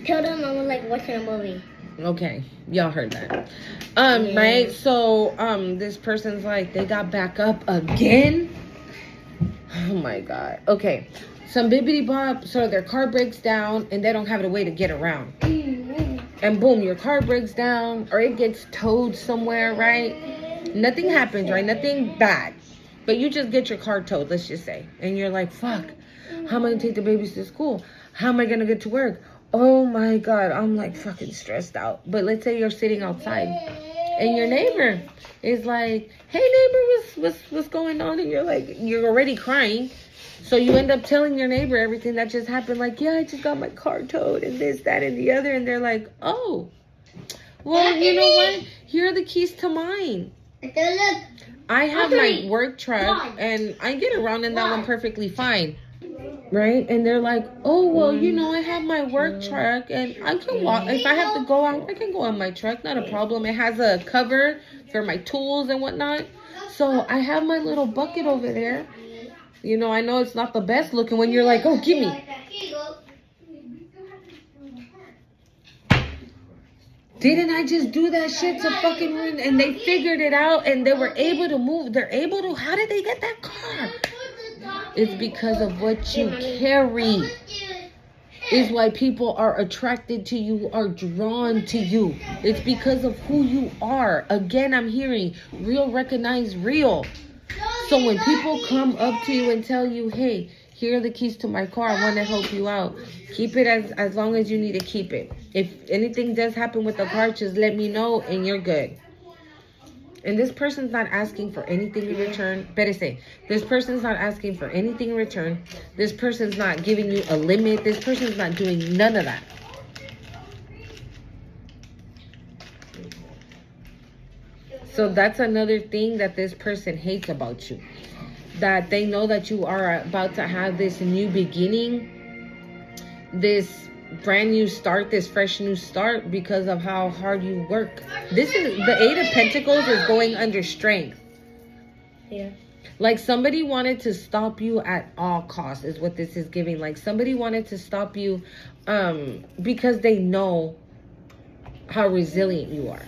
Tell them I was like watching a movie. Okay. Y'all heard that. Right? So, this person's like, they got back up again? Oh my God. Okay. Some bibbity bop, so their car breaks down and they don't have a way to get around. And boom, your car breaks down or it gets towed somewhere, right? Nothing happens, right? Nothing bad. But you just get your car towed, let's just say. And you're like, fuck, how am I going to take the babies to school? How am I going to get to work? Oh my God, I'm like fucking stressed out. But let's say you're sitting outside and your neighbor is like, hey neighbor, what's going on? And you're like, you're already crying. So you end up telling your neighbor everything that just happened. Like, yeah, I just got my car towed and this, that, and the other. And they're like, oh, well, you know what? Here are the keys to mine. I have my work truck and I get around in that one perfectly fine. Right? And they're like, oh, well, you know, I have my work truck and I can walk. If I have to go out, I can go on my truck. Not a problem. It has a cover for my tools and whatnot. So I have my little bucket over there. You know, I know it's not the best looking when you're like, oh, give me. Didn't I just do that shit to fucking win? And they figured it out and they were able to move. They're able to. How did they get that car? It's because of what you carry. Is why people are attracted to you, are drawn to you. It's because of who you are. Again, I'm hearing real recognize real. So when people come up to you and tell you, hey, here are the keys to my car, I want to help you out. Keep it as long as you need to keep it. If anything does happen with the car, just let me know and you're good. And this person's not asking for anything in return. Better say, this person's not asking for anything in return. This person's not giving you a limit. This person's not doing none of that. So that's another thing that this person hates about you. That they know that you are about to have this new beginning, this brand new start, this fresh new start because of how hard you work. This is the 8 of Pentacles is going under strength. Yeah. Like somebody wanted to stop you at all costs is what this is giving. Like somebody wanted to stop you because they know how resilient you are.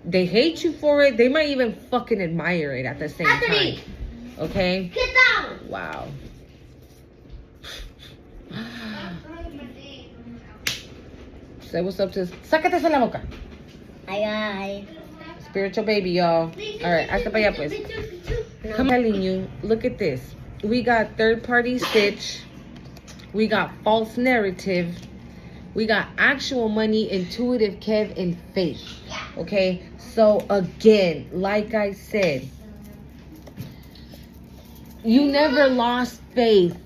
They hate you for it. They might even fucking admire it at the same time. Okay? Get down! Wow. Say what's up to... Sácate esa la boca. Ay. Spiritual baby, y'all. Alright, hasta para allá pues. I'm telling you, look at this. We got third party stitch. We got false narrative. We got actual money, intuitive Kev, and faith. Okay? So again, like I said, you never lost faith.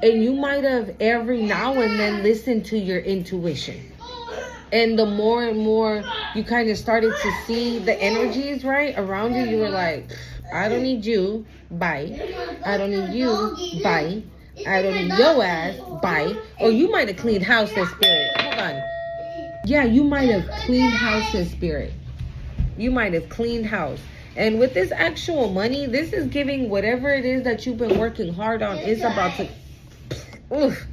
And you might have every now and then listened to your intuition. And the more and more you kind of started to see the energies, right, around you, you were like, I don't need you, bye. I don't need you, bye. I don't need your ass, bye. Or you might have cleaned house in spirit. Hold on. Yeah, you might have cleaned house in spirit. You might have cleaned house. And with this actual money, this is giving whatever it is that you've been working hard on is about to... Oof.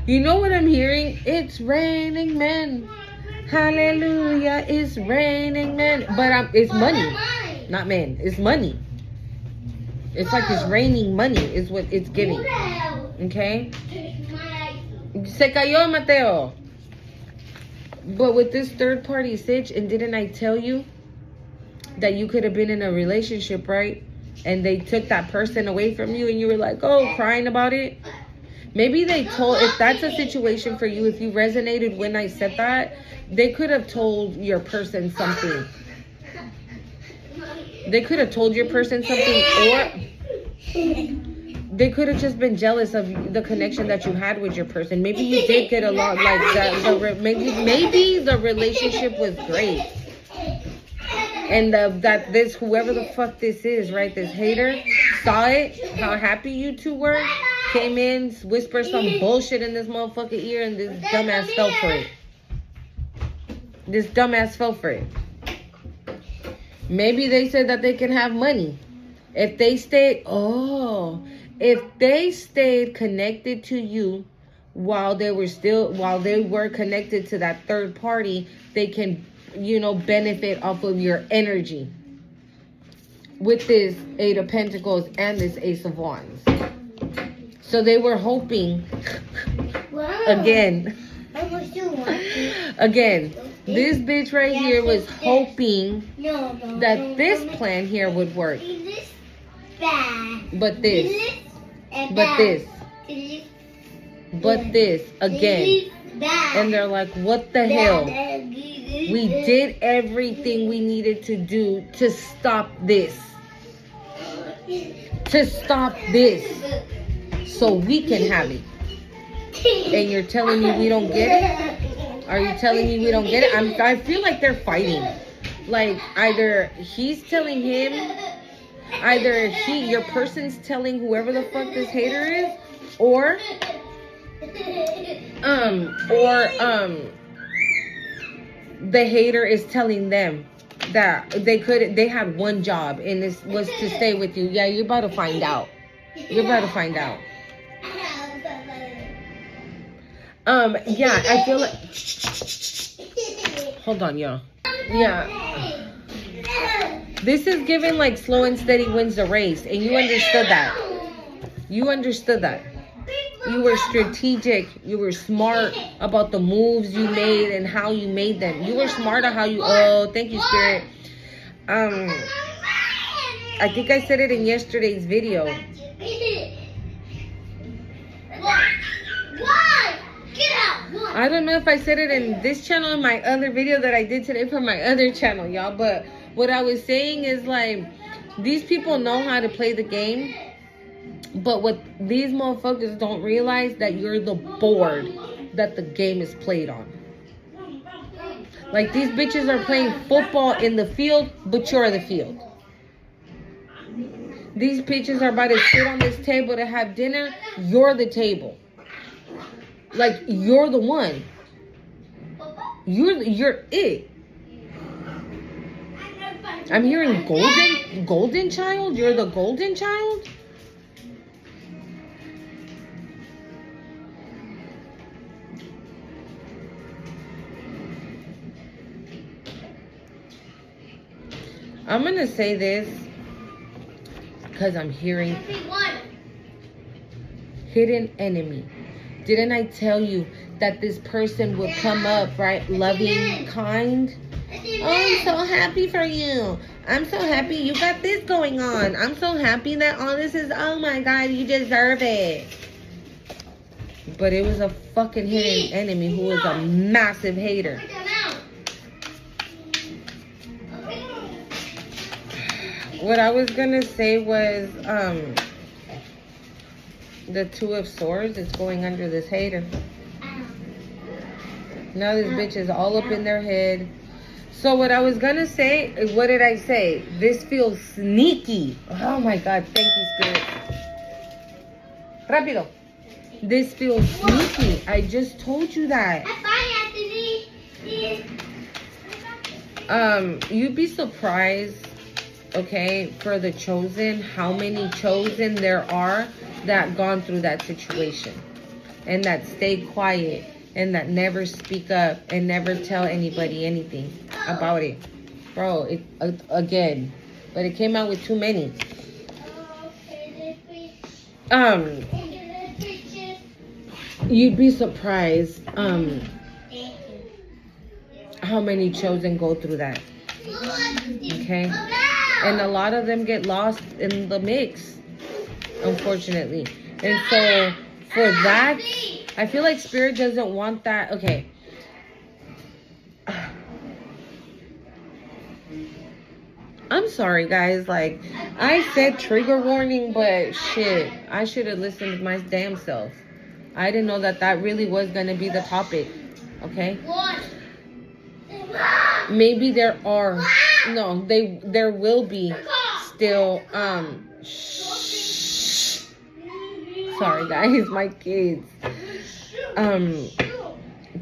You know what I'm hearing? It's raining men. Hallelujah, it's raining men. But it's money, not men. It's money. It's like it's raining money is what it's giving. Okay? Se cayó, Mateo. But with this third party sitch, and didn't I tell you that you could have been in a relationship, right? And they took that person away from you and you were like, oh, crying about it. Maybe they told, if that's a situation for you, if you resonated when I said that, they could have told your person something. They could have told your person something, or they could have just been jealous of the connection that you had with your person. Maybe you did get along like that. Maybe the relationship was great. And that this, whoever the fuck this is, right, this hater, saw it, how happy you two were, came in, whispered some bullshit in this motherfucking ear, and this dumbass fell for it. This dumbass fell for it. Maybe they said that they can have money. If they stayed, if they stayed connected to you while they were connected to that third party, they can, benefit off of your energy. With this Eight of Pentacles and this Ace of Wands. So they were hoping, again, this bitch right here was hoping that this plan here would work. But this, again. And they're like, what the hell? We did everything we needed to do to stop this. So we can have it. And you're telling me we don't get it? Are you telling me we don't get it? I feel like they're fighting. Like either he's telling him, your person's telling whoever the fuck this hater is, or the hater is telling them that they had one job and this was to stay with you. Yeah, you're about to find out. Yeah, I feel like, hold on, y'all. Yeah. This is giving like slow and steady wins the race, and you understood that. You were strategic. You were smart about the moves you made and how you made them. You were smart on how you, thank you, Spirit. I think I said it in yesterday's video. I don't know if I said it in this channel, in my other video that I did today for my other channel, y'all. But what I was saying is like, these people know how to play the game. But what these motherfuckers don't realize, that you're the board that the game is played on. Like these bitches are playing football in the field, but you're the field. These bitches are about to sit on this table to have dinner. You're the table. Like you're the one. You're it. I'm hearing golden child. You're the golden child. I'm going to say this because I'm hearing hidden enemy. Didn't I tell you that this person would come up, right? Loving, kind. Oh, I'm so happy for you. I'm so happy you got this going on. I'm so happy that all this is, oh my God, you deserve it. But it was a fucking hidden enemy who was a massive hater. What I was gonna say was, the Two of Swords is going under this hater. Now this bitch is all up in their head. So what I was gonna say, what did I say? This feels sneaky. Oh my God, thank you, Spirit. Rápido. This feels sneaky. I just told you that. You'd be surprised, okay, for the chosen, how many chosen there are that gone through that situation and that stay quiet and that never speak up and never tell anybody anything about it. Bro, again, but it came out with too many. You'd be surprised how many chosen go through that. Okay? And a lot of them get lost in the mix, unfortunately. And so for that, I feel like Spirit doesn't want that. Okay. I'm sorry, guys. Like, I said trigger warning, but shit, I should have listened to my damn self. I didn't know that that really was going to be the topic. Okay? Maybe there are. No, there will be still. Sorry, guys, my kids.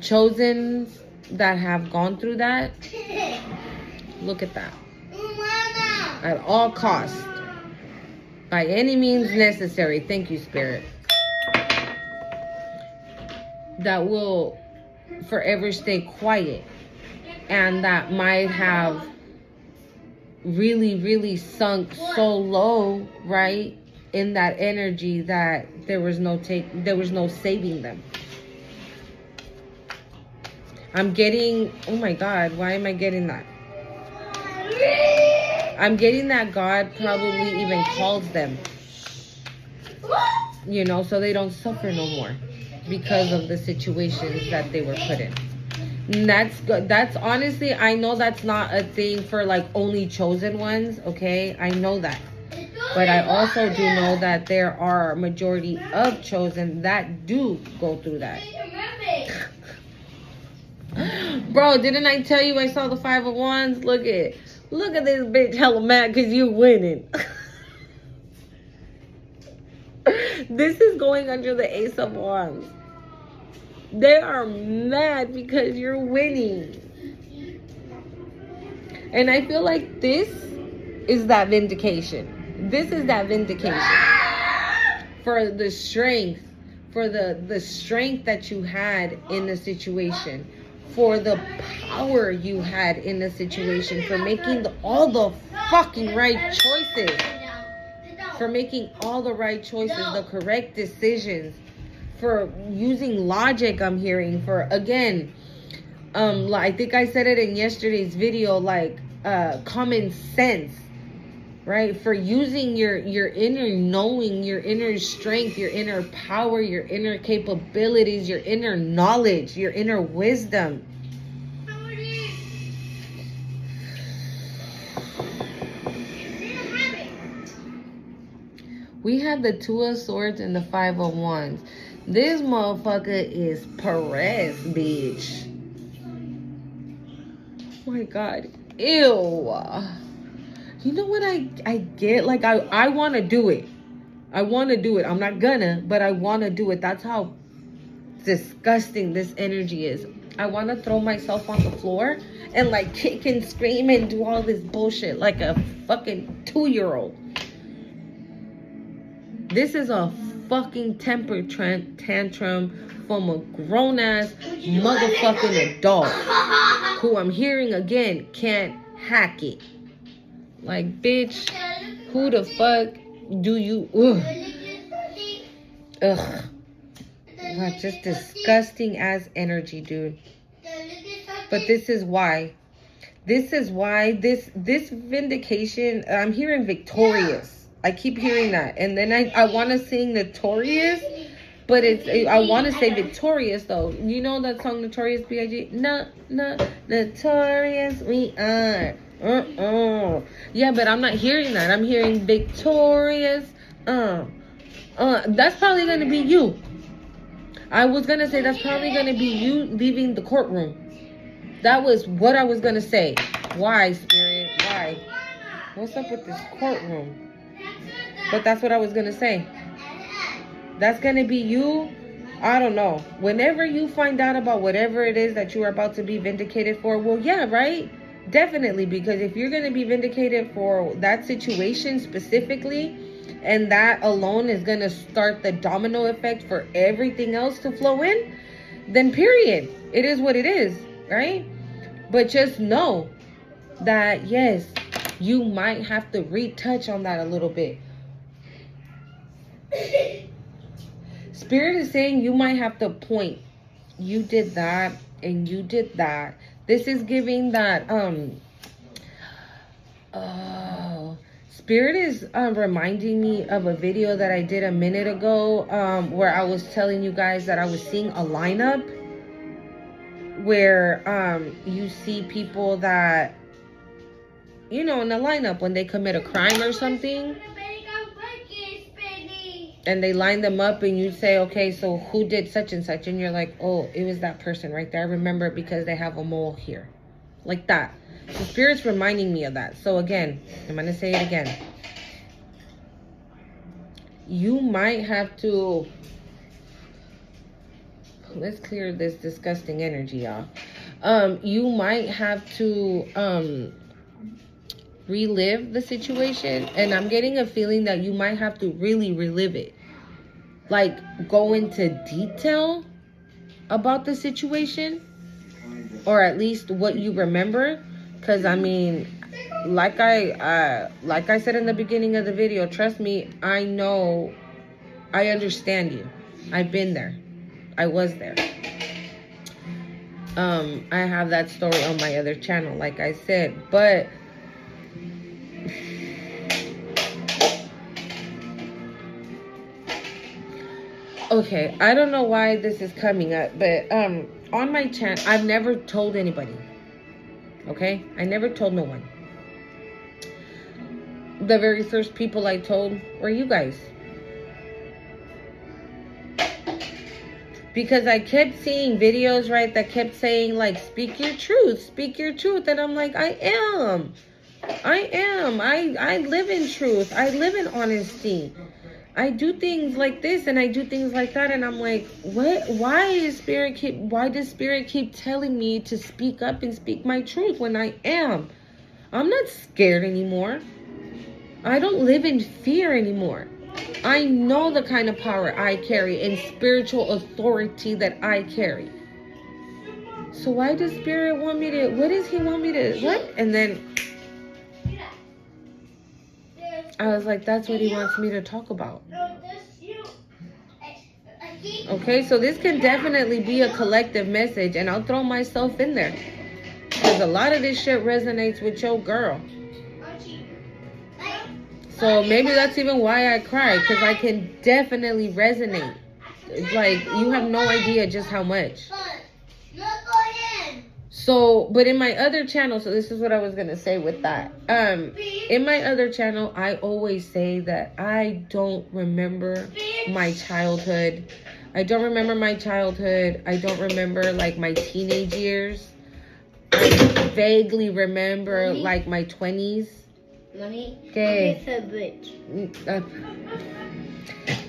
Chosen that have gone through that. Look at that. At all costs. By any means necessary. Thank you, Spirit. That will forever stay quiet. And that might have really, really sunk so low, right? In that energy that there was no saving them. I'm getting, oh my God, why am I getting that? I'm getting that God probably even calls them, you know, so they don't suffer no more because of the situations that they were put in. And that's good. That's honestly, I know that's not a thing for like only chosen ones, okay? I know that. But I also do know that there are a majority of chosen that do go through that. Bro, didn't I tell you I saw the Five of Wands? Look at this bitch hella mad because you winning. This is going under the Ace of Wands. They are mad because you're winning. And I feel like this is that vindication. This is that vindication. For the strength. For the strength that you had in the situation. For the power you had in the situation. For making all the fucking right choices. For making all the right choices. The correct decisions. For using logic, I'm hearing. For, again, I think I said it in yesterday's video, like, common sense, right? For using your inner knowing, your inner strength, your inner power, your inner capabilities, your inner knowledge, your inner wisdom. We had the Two of Swords and the Five of Wands. This motherfucker is Perez, bitch. Oh my God. Ew. You know what I get? Like, I want to do it. I want to do it. I'm not gonna, but I want to do it. That's how disgusting this energy is. I want to throw myself on the floor and like kick and scream and do all this bullshit like a fucking 2-year-old. This is a fucking temper tantrum from a grown-ass motherfucking adult who I'm hearing again can't hack it. Like, bitch, who the fuck do you... Ugh. God, just disgusting ass energy, dude. But this is why. This is why this vindication, I'm hearing victorious. I keep hearing that. And then I want to sing notorious, but I want to say victorious though. You know that song Notorious B.I.G.? No, notorious we are. Yeah, but I'm not hearing that. I'm hearing victorious. That's probably going to be you. I was going to say that's probably going to be you leaving the courtroom. That was what I was going to say. Why, Spirit? Why? What's up with this courtroom? But that's what I was going to say. That's going to be you. I don't know. Whenever you find out about whatever it is that you are about to be vindicated for, well, yeah, right? Definitely. Because if you're going to be vindicated for that situation specifically, and that alone is going to start the domino effect for everything else to flow in, then period. It is what it is, right? But just know that, yes, you might have to retouch on that a little bit. Spirit is saying you might have to point. You did that and you did that. This is giving that, Spirit is reminding me of a video that I did a minute ago where I was telling you guys that I was seeing a lineup where you see people that, you know, in a lineup when they commit a crime or something, and they line them up and you say, okay, so who did such and such? And you're like, oh, it was that person right there. I remember it because they have a mole here. Like that. The Spirit's reminding me of that. So again, I'm going to say it again. You might have to... Let's clear this disgusting energy, y'all. You might have to relive the situation. And I'm getting a feeling that you might have to really relive it. Like, go into detail about the situation. Or at least what you remember. Because, I mean, like I said in the beginning of the video, trust me, I know, I understand you. I've been there. I was there. I have that story on my other channel, like I said. But okay, I don't know why this is coming up, but on my channel, I've never told anybody. Okay? I never told no one. The very first people I told were you guys. Because I kept seeing videos, right, that kept saying, like, speak your truth, speak your truth. And I'm like, I am. I live in truth. I live in honesty. I do things like this and I do things like that. And I'm like, what? Why does Spirit keep telling me to speak up and speak my truth when I am? I'm not scared anymore. I don't live in fear anymore. I know the kind of power I carry and spiritual authority that I carry. So why does Spirit want me to, what does he want me to, what? And then I was like, that's what he wants me to talk about. Okay, so this can definitely be a collective message, and I'll throw myself in there. Because a lot of this shit resonates with your girl. So maybe that's even why I cry, because I can definitely resonate. It's like, you have no idea just how much. So, but in my other channel, so this is what I was going to say with that. In my other channel, I always say that I don't remember my childhood. I don't remember my childhood. I don't remember, like, my teenage years. I vaguely remember, like, my 20s. Mommy, Okay.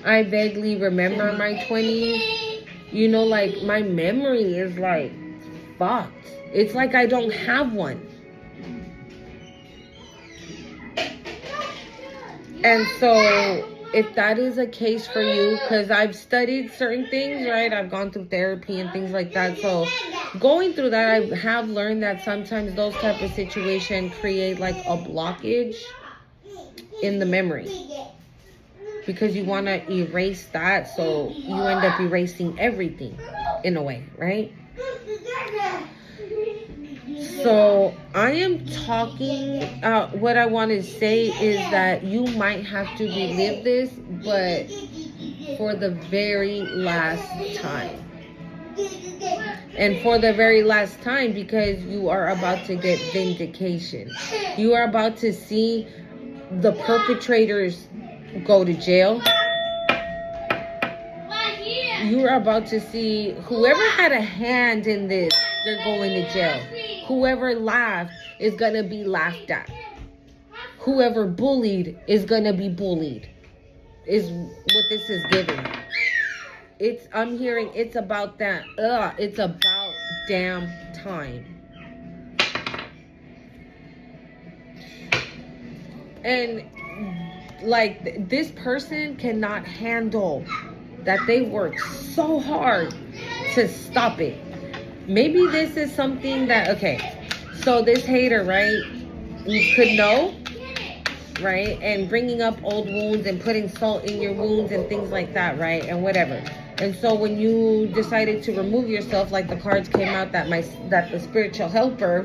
I vaguely remember my 20s. You know, like, my memory is, like, fucked. It's like I don't have one. And so, if that is a case for you, because I've studied certain things, right? I've gone through therapy and things like that. So, going through that, I have learned that sometimes those type of situations create like a blockage in the memory. Because you want to erase that, so you end up erasing everything in a way, right? So I am talking, what I want to say is that you might have to relive this, but for the very last time. And for the very last time, because you are about to get vindication. You are about to see the perpetrators go to jail. You are about to see whoever had a hand in this, they're going to jail. Whoever laughed is going to be laughed at. Whoever bullied is going to be bullied. Is what this is giving. I'm hearing it's about that. It's about damn time. And like, this person cannot handle that they work so hard to stop it. Maybe this is something that, okay, so this hater, right, you could know, right, and bringing up old wounds and putting salt in your wounds and things like that, right, and whatever. And so when you decided to remove yourself, like the cards came out that the spiritual helper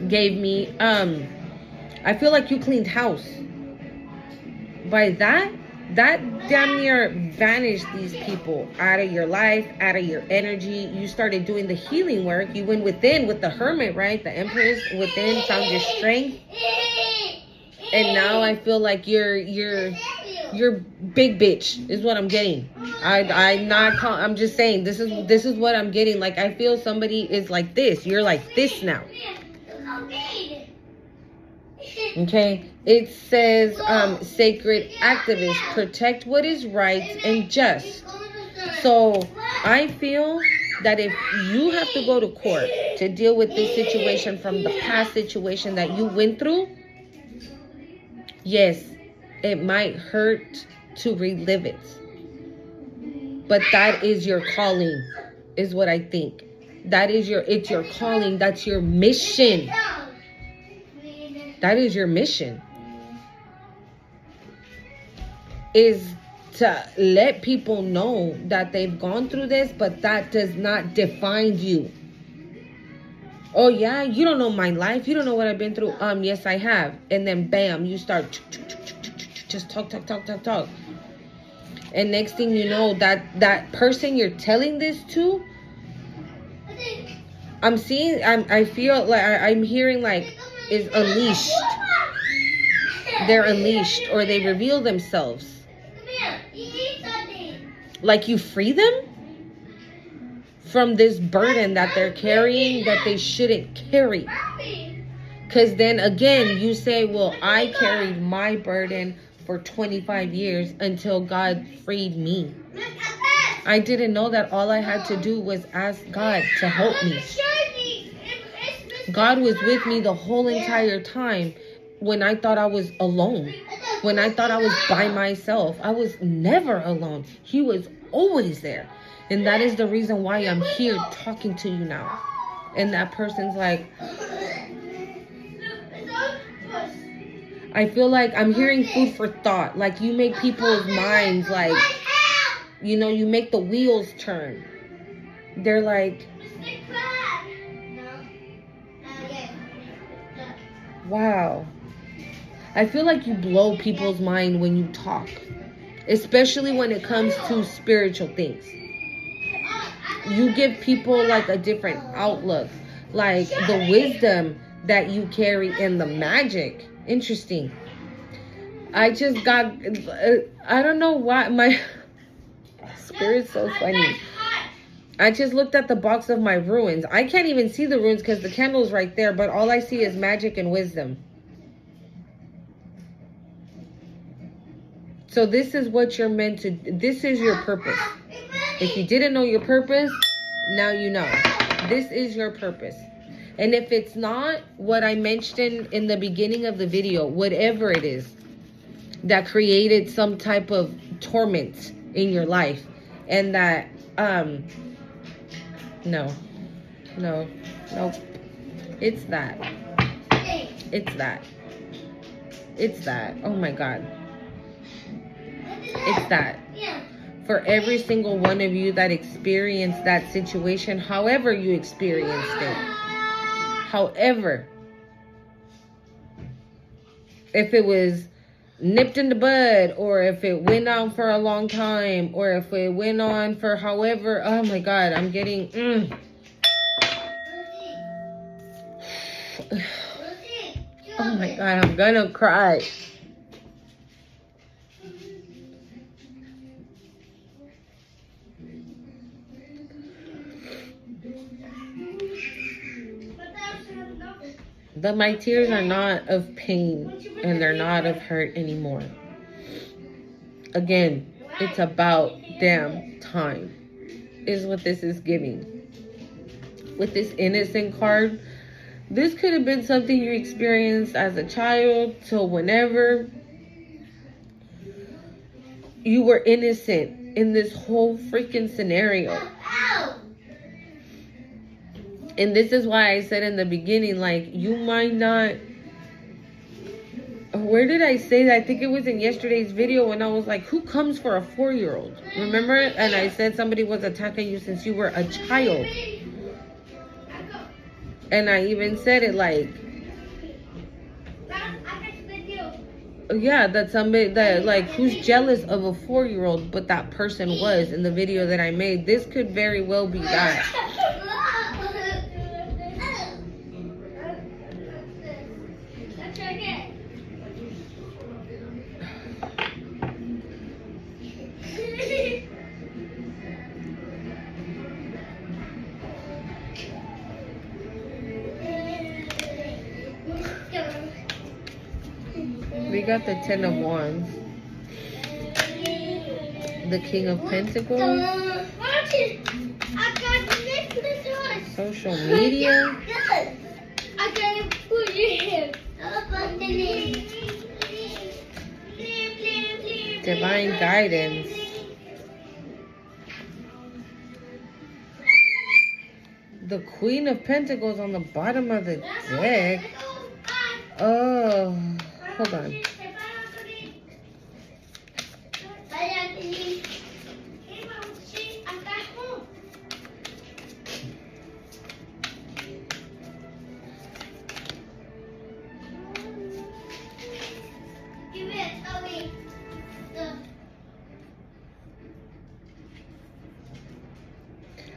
gave me, I feel like you cleaned house. By that damn near vanished these people out of your life, out of your energy. You started doing the healing work. You went within with the hermit, right? The Empress within, found your strength. And now I feel like you're big bitch is what I'm getting. I'm just saying, this is what I'm getting. Like, I feel somebody is like this. You're like this now. Okay, it says sacred activist, protect what is right and just. So I feel that if you have to go to court to deal with this situation from the past situation that you went through, yes, it might hurt to relive it, but that is your calling, is what I think. It's your calling. That's your mission. That is your mission, is to let people know that they've gone through this, but that does not define you. Oh yeah, you don't know my life. You don't know what I've been through. Yes, I have. And then bam, you start just talk. And next thing you know, that person you're telling this to, I feel like I'm hearing like, is unleashed. They're unleashed, or they reveal themselves. Like, you free them from this burden that they're carrying that they shouldn't carry. Because then again, you say, well, I carried my burden for 25 years until God freed me. I didn't know that all I had to do was ask God to help me. God was with me the whole entire time when I thought I was alone. When I thought I was by myself. I was never alone. He was always there. And that is the reason why I'm here talking to you now. And that person's like, I feel like I'm hearing food for thought. Like, you make people's minds, like, you know, you make the wheels turn. They're like, wow. I feel like you blow people's mind when you talk, especially when it comes to spiritual things. You give people like a different outlook, like the wisdom that you carry and the magic. Interesting. I just got, I don't know why, my spirit's so funny. I just looked at the box of my runes. I can't even see the runes because the candle's right there, but all I see is magic and wisdom. So this is what you're meant to, this is your purpose. If you didn't know your purpose, now you know. This is your purpose. And if it's not what I mentioned in the beginning of the video, whatever it is that created some type of torment in your life, and that, no, it's that. Oh my God. It's that. For every single one of you that experienced that situation, however you experienced it, However, if it was nipped in the bud, or if it went on for a long time, or if it went on for however, oh my God, I'm getting, oh my God, I'm gonna cry. But my tears are not of pain and they're not of hurt anymore. Again, it's about damn time is what this is giving. With this innocent card, this could have been something you experienced as a child till whenever you were innocent in this whole freaking scenario. And this is why I said in the beginning, like, you might not... Where did I say that? I think it was in yesterday's video when I was like, who comes for a 4-year-old? Remember? And I said somebody was attacking you since you were a child. And I even said it like... Yeah, that somebody that like who's jealous of a 4-year-old, but that person was in the video that I made. This could very well be that. We got the 10 of Wands, the King of Pentacles, social media, divine guidance, the Queen of Pentacles on the bottom of the deck. Oh, hold on.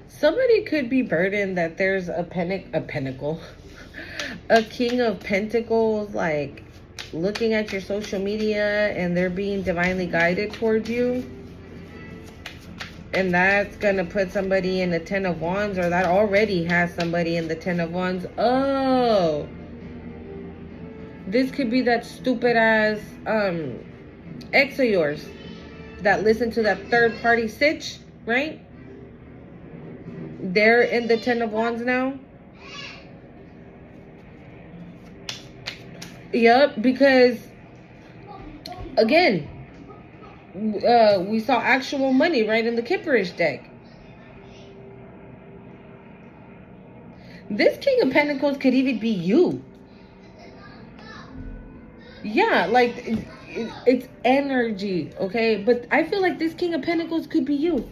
Somebody could be burdened that there's a pinnacle, a King of Pentacles, like looking at your social media and they're being divinely guided towards you. And that's going to put somebody in the 10 of Wands, or that already has somebody in the 10 of Wands. Oh, this could be that stupid ass ex of yours that listened to that third party sitch, right? They're in the 10 of Wands now. Yep, because again, we saw actual money right in the Kipperish deck. This King of Pentacles could even be you. Yeah, like it's energy, okay? But I feel like this King of Pentacles could be you.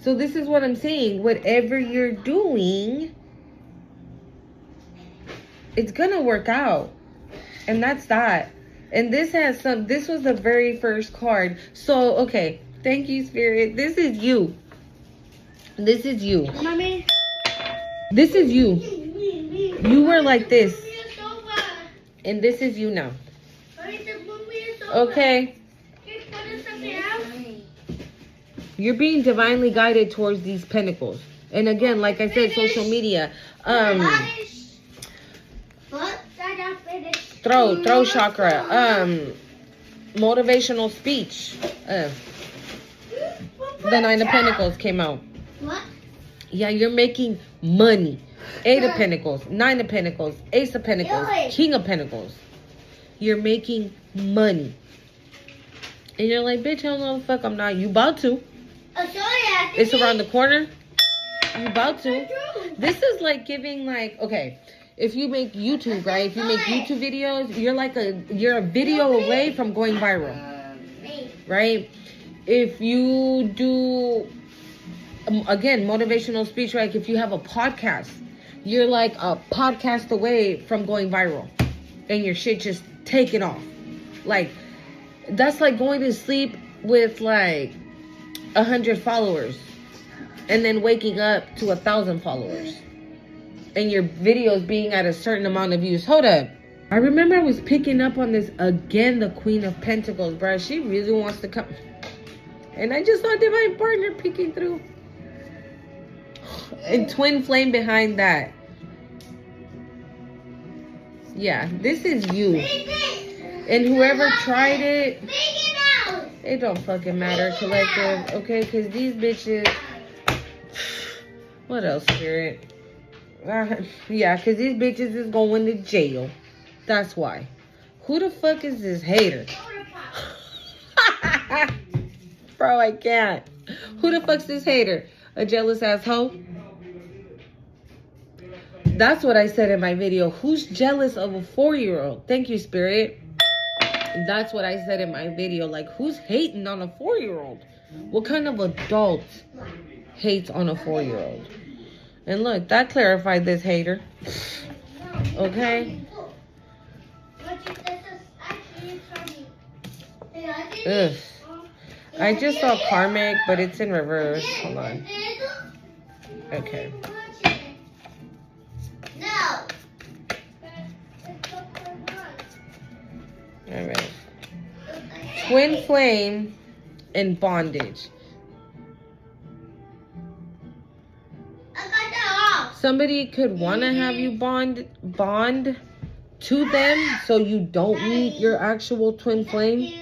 So this is what I'm saying. Whatever you're doing, it's gonna work out. And that's that. And this was the very first card. So, okay. Thank you, Spirit. This is you. This is you. Mommy. This is you. You were like this. And this is you now. Okay. You're being divinely guided towards these pentacles. And again, like I said, social media. Throw chakra. Motivational speech. The 9 of Pentacles came out. What? Yeah, you're making money. 8 of Pentacles, 9 of Pentacles, Ace of Pentacles, King of Pentacles. You're making money. And you're like, bitch, I don't know the fuck I'm not. You about to. It's around the corner. You about to. This is like giving, like, okay, if you make YouTube, right? If you make YouTube videos, you're a video away from going viral, right? If you do again, motivational speech, like if you have a podcast, you're like a podcast away from going viral and your shit just taking off. Like, that's like going to sleep with like 100 followers and then waking up to 1,000 followers and your videos being at a certain amount of views. Hold up. I remember I was picking up on this again, the Queen of Pentacles, bro. She really wants to come. And I just saw Divine Partner peeking through. And Twin Flame behind that. Yeah, this is you. And whoever tried it, it don't fucking matter, collective. Okay, because these bitches... What else, Spirit? Yeah, because these bitches is going to jail. That's why. Who the fuck is this hater? Bro, I can't. Who the fuck's this hater? A jealous ass hoe? That's what I said in my video. Who's jealous of a 4-year-old? Thank you, Spirit. That's what I said in my video. Like, who's hating on a 4-year-old? What kind of adult hates on a 4-year-old? And look, that clarified this hater. Okay? Ugh. I just saw karmic, but it's in reverse. Hold on. Okay. Alright. Twin flame and bondage. Somebody could want to have you bond to them so you don't meet your actual twin flame.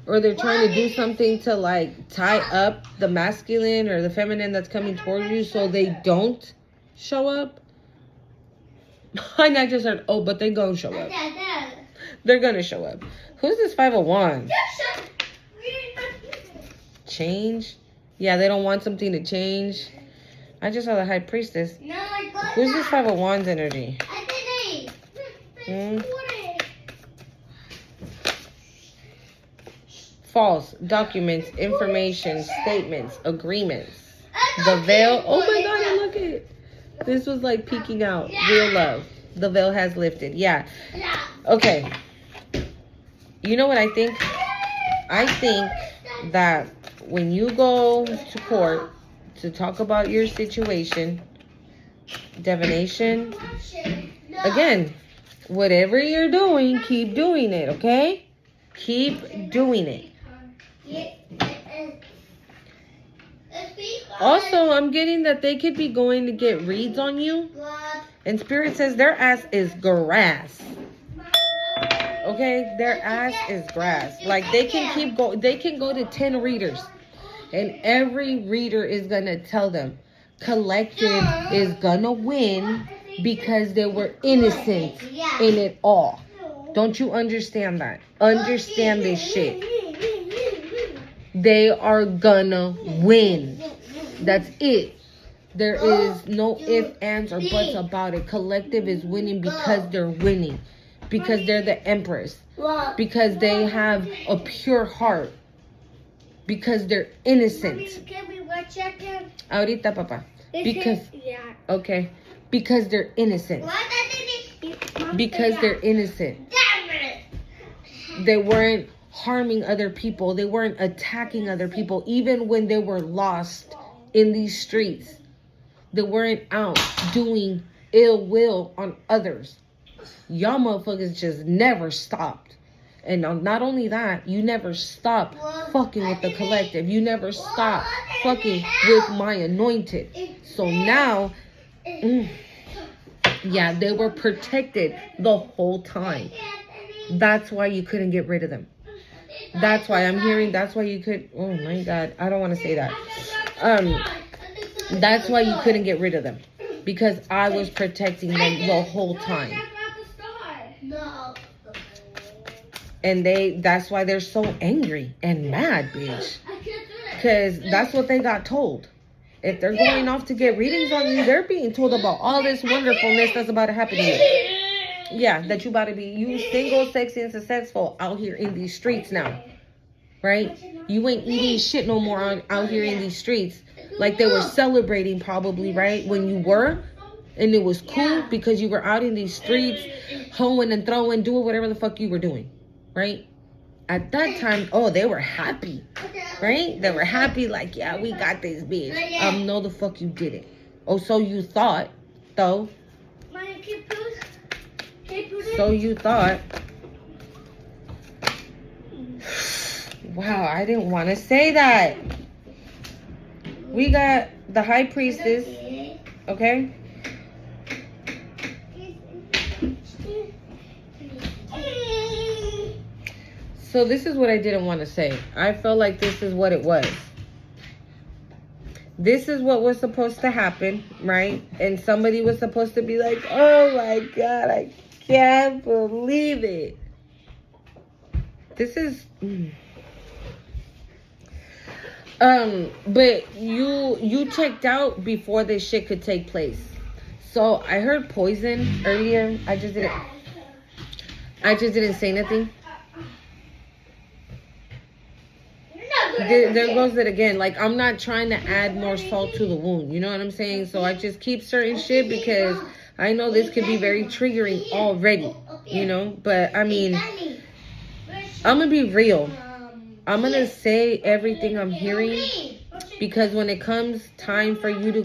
Or they're trying to do something to like tie up the masculine or the feminine that's coming towards you so they don't show up. And I just heard, oh, but they gonna show up. They're gonna show up. Who's this 501? Change? Yeah, they don't want something to change. I just saw the High Priestess. Who's this 501's energy? False documents, information, statements, agreements. The veil. Oh my God, and look at it. This was like peeking out. Real love. The veil has lifted. Yeah. Okay. You know what I think? I think that when you go to court to talk about your situation, divination, again, whatever you're doing, keep doing it, okay? Keep doing it. Also, I'm getting that they could be going to get reads on you. And Spirit says their ass is grass. Okay? Their ass is grass. Like, they can keep going. They can go to 10 readers. And every reader is going to tell them collective is going to win because they were innocent in it all. Don't you understand that? Understand this shit. They are gonna win. That's it. There is no ifs, ands, or buts about it. Collective is winning because they're winning. Because they're the Empress. Because they have a pure heart. Because they're innocent. Ahorita, papá. Because, okay. Because they're innocent. Because they're innocent. They weren't harming other people. They weren't attacking other people. Even when they were lost in these streets, they weren't out doing ill will on others. Y'all motherfuckers just never stopped. And not only that, you never stopped fucking with the collective. You never stopped fucking with my anointed. So now, yeah, they were protected the whole time. That's why you couldn't get rid of them. That's why I'm hearing, that's why you could, oh my God, I don't want to say that. That's why you couldn't get rid of them. Because I was protecting them the whole time. And that's why they're so angry and mad, bitch. Because that's what they got told. If they're going off to get readings on you, they're being told about all this wonderfulness that's about to happen to you. Yeah, that you about to be, you single, sexy, and successful out here in these streets now. Right? You ain't eating shit no more out here in these streets. Like they were celebrating probably, right? When you were. And it was cool because you were out in these streets, hoeing and throwing, doing whatever the fuck you were doing, right? At that time, oh, they were happy, right? They were happy like, yeah, we got this bitch. No, the fuck you didn't. Oh, so you thought, though. So you thought. Wow, I didn't want to say that. We got the high priestess, okay? So this is what I didn't want to say. I felt like this is what it was. This is what was supposed to happen, right? And somebody was supposed to be like, oh my God, I can't believe it. This is... But you checked out before this shit could take place. So I heard poison earlier. I just didn't say nothing. There goes it again. Like, I'm not trying to add more salt to the wound. You know what I'm saying? So I just keep certain shit because I know this could be very triggering already. You know? But, I mean, I'm going to be real. I'm going to say everything I'm hearing because when it comes time for you to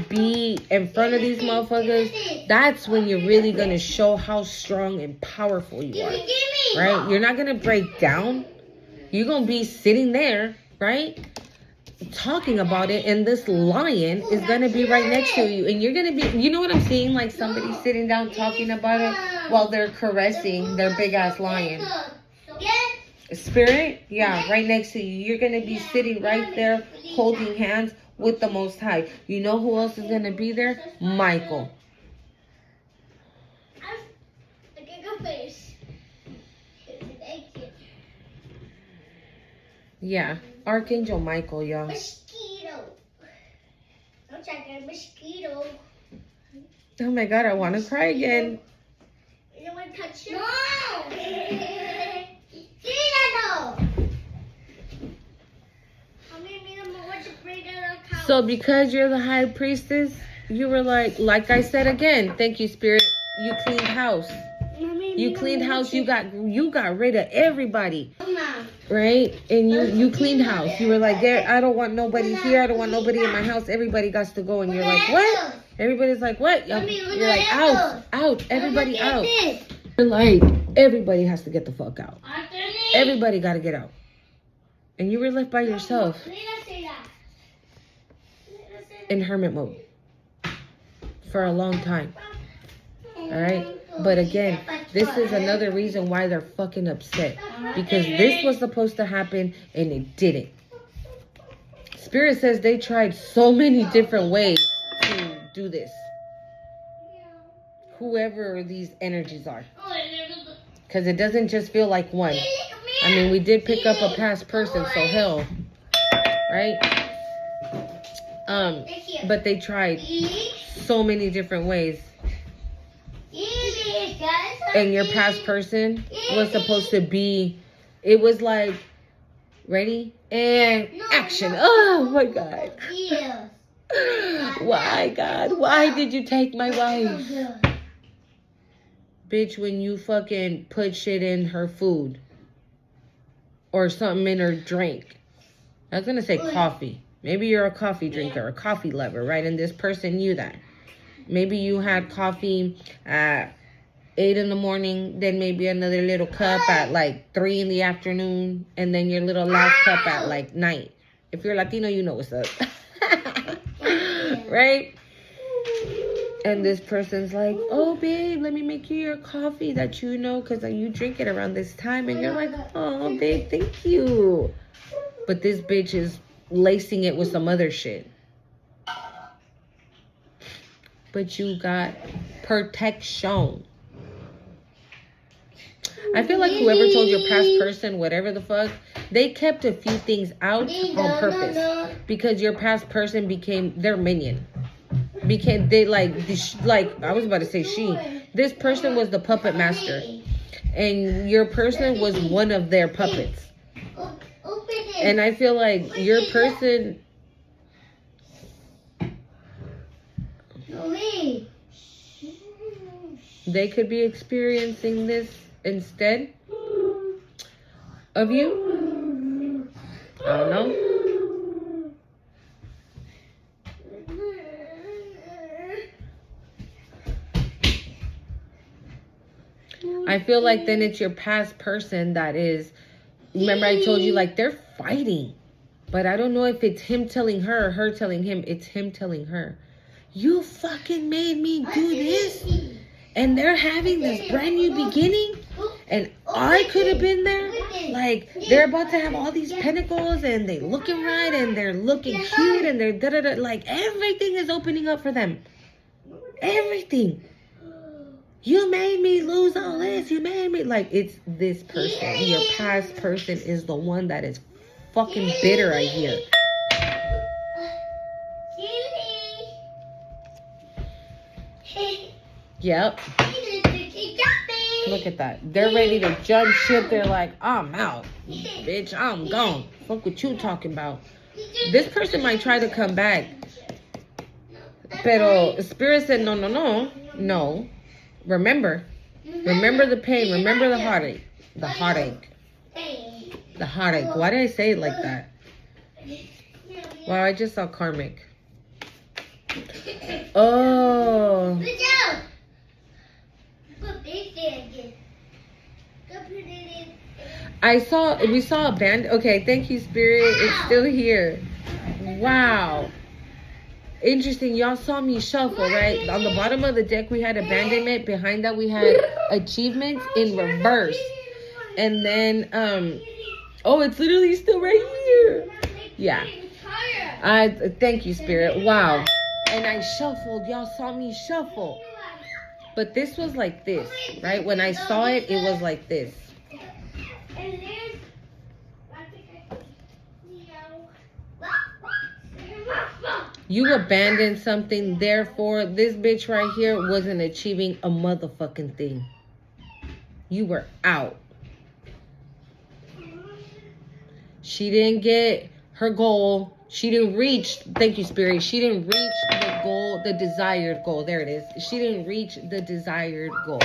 be in front of these motherfuckers, that's when you're really going to show how strong and powerful you are. Right? You're not going to break down. You're going to be sitting there, right, talking about it, and this lion is going to be right next to you. And you're going to be, you know what I'm seeing? Like somebody sitting down talking about it while they're caressing their big-ass lion. Spirit, yeah, right next to you. You're going to be sitting right there holding hands with the Most High. You know who else is going to be there? Michael. Yeah, Archangel Michael, y'all. Mosquito. Don't check a mosquito. Oh my God, I want to cry again. You don't want to touch it? No! So because you're the high priestess, you were like I said again, thank you, Spirit. You cleaned house. You cleaned house. You got rid of everybody. Right? And you cleaned house. You were like, I don't want nobody here. I don't want nobody in my house. Everybody got to go. And you're like, what? Everybody's like, what? You're like, out. Everybody out. You're like, everybody has to get the fuck out. Everybody got to get out. And you were left by yourself in hermit mode for a long time. All right? But again, this is another reason why they're fucking upset. Because this was supposed to happen and it didn't. Spirit says they tried so many different ways to do this. Whoever these energies are. Because it doesn't just feel like one. I mean, we did pick up a past person, so hell. Right? But they tried so many different ways. And your past person was supposed to be, it was like, ready? And action. Oh my God. Why, God? Why did you take my wife? Bitch, when you fucking put shit in her food. Or something in her drink. I was going to say coffee. Maybe you're a coffee drinker, a coffee lover, right? And this person knew that. Maybe you had coffee at 8 in the morning, then maybe another little cup at like 3 in the afternoon, and then your little last cup at like night. If you're Latino, you know what's up. Right? And this person's like, oh, babe, let me make you your coffee that you know, because you drink it around this time. And you're like, oh, babe, thank you. But this bitch is lacing it with some other shit. But you got protection. I feel like whoever told your past person, whatever the fuck, they kept a few things out on purpose. Because your past person became their minion. Became, they like, I was about to say she. This person was the puppet master. And your person was one of their puppets. And I feel like your person they could be experiencing this instead of you. I don't know. I feel like then it's your past person that is, remember I told you, like, they're fighting. But I don't know if it's him telling her or her telling him. It's him telling her, you fucking made me do this. And they're having this brand new beginning. And I could have been there. Like, they're about to have all these pentacles and they looking right and they're looking cute and they're da-da-da. Like, everything is opening up for them. Everything. You made me lose all this. You made me. Like, it's this person. Your past person is the one that is fucking bitter, I hear. Yep. Look at that. They're ready to jump ship. They're like, I'm out. Bitch, I'm gone. Fuck what you talking about. This person might try to come back. Pero Spirit said, no, no, no. No. Remember the pain. Remember the heartache. The heartache. The heartache. Why did I say it like that? Wow, I just saw karmic. Oh. We saw a band. Okay, thank you, Spirit. It's still here. Wow. Interesting. Y'all saw me shuffle, right? On the bottom of the deck, we had abandonment. Behind that, we had achievements in reverse. And then, oh, it's literally still right here. Yeah. Thank you, Spirit. Wow. And I shuffled. Y'all saw me shuffle. But this was like this, right? When I saw it, it was like this. You abandoned something, therefore, this bitch right here wasn't achieving a motherfucking thing. You were out. She didn't get her goal. She didn't reach, thank you, Spirit. She didn't reach the goal, the desired goal. There it is. She didn't reach the desired goal.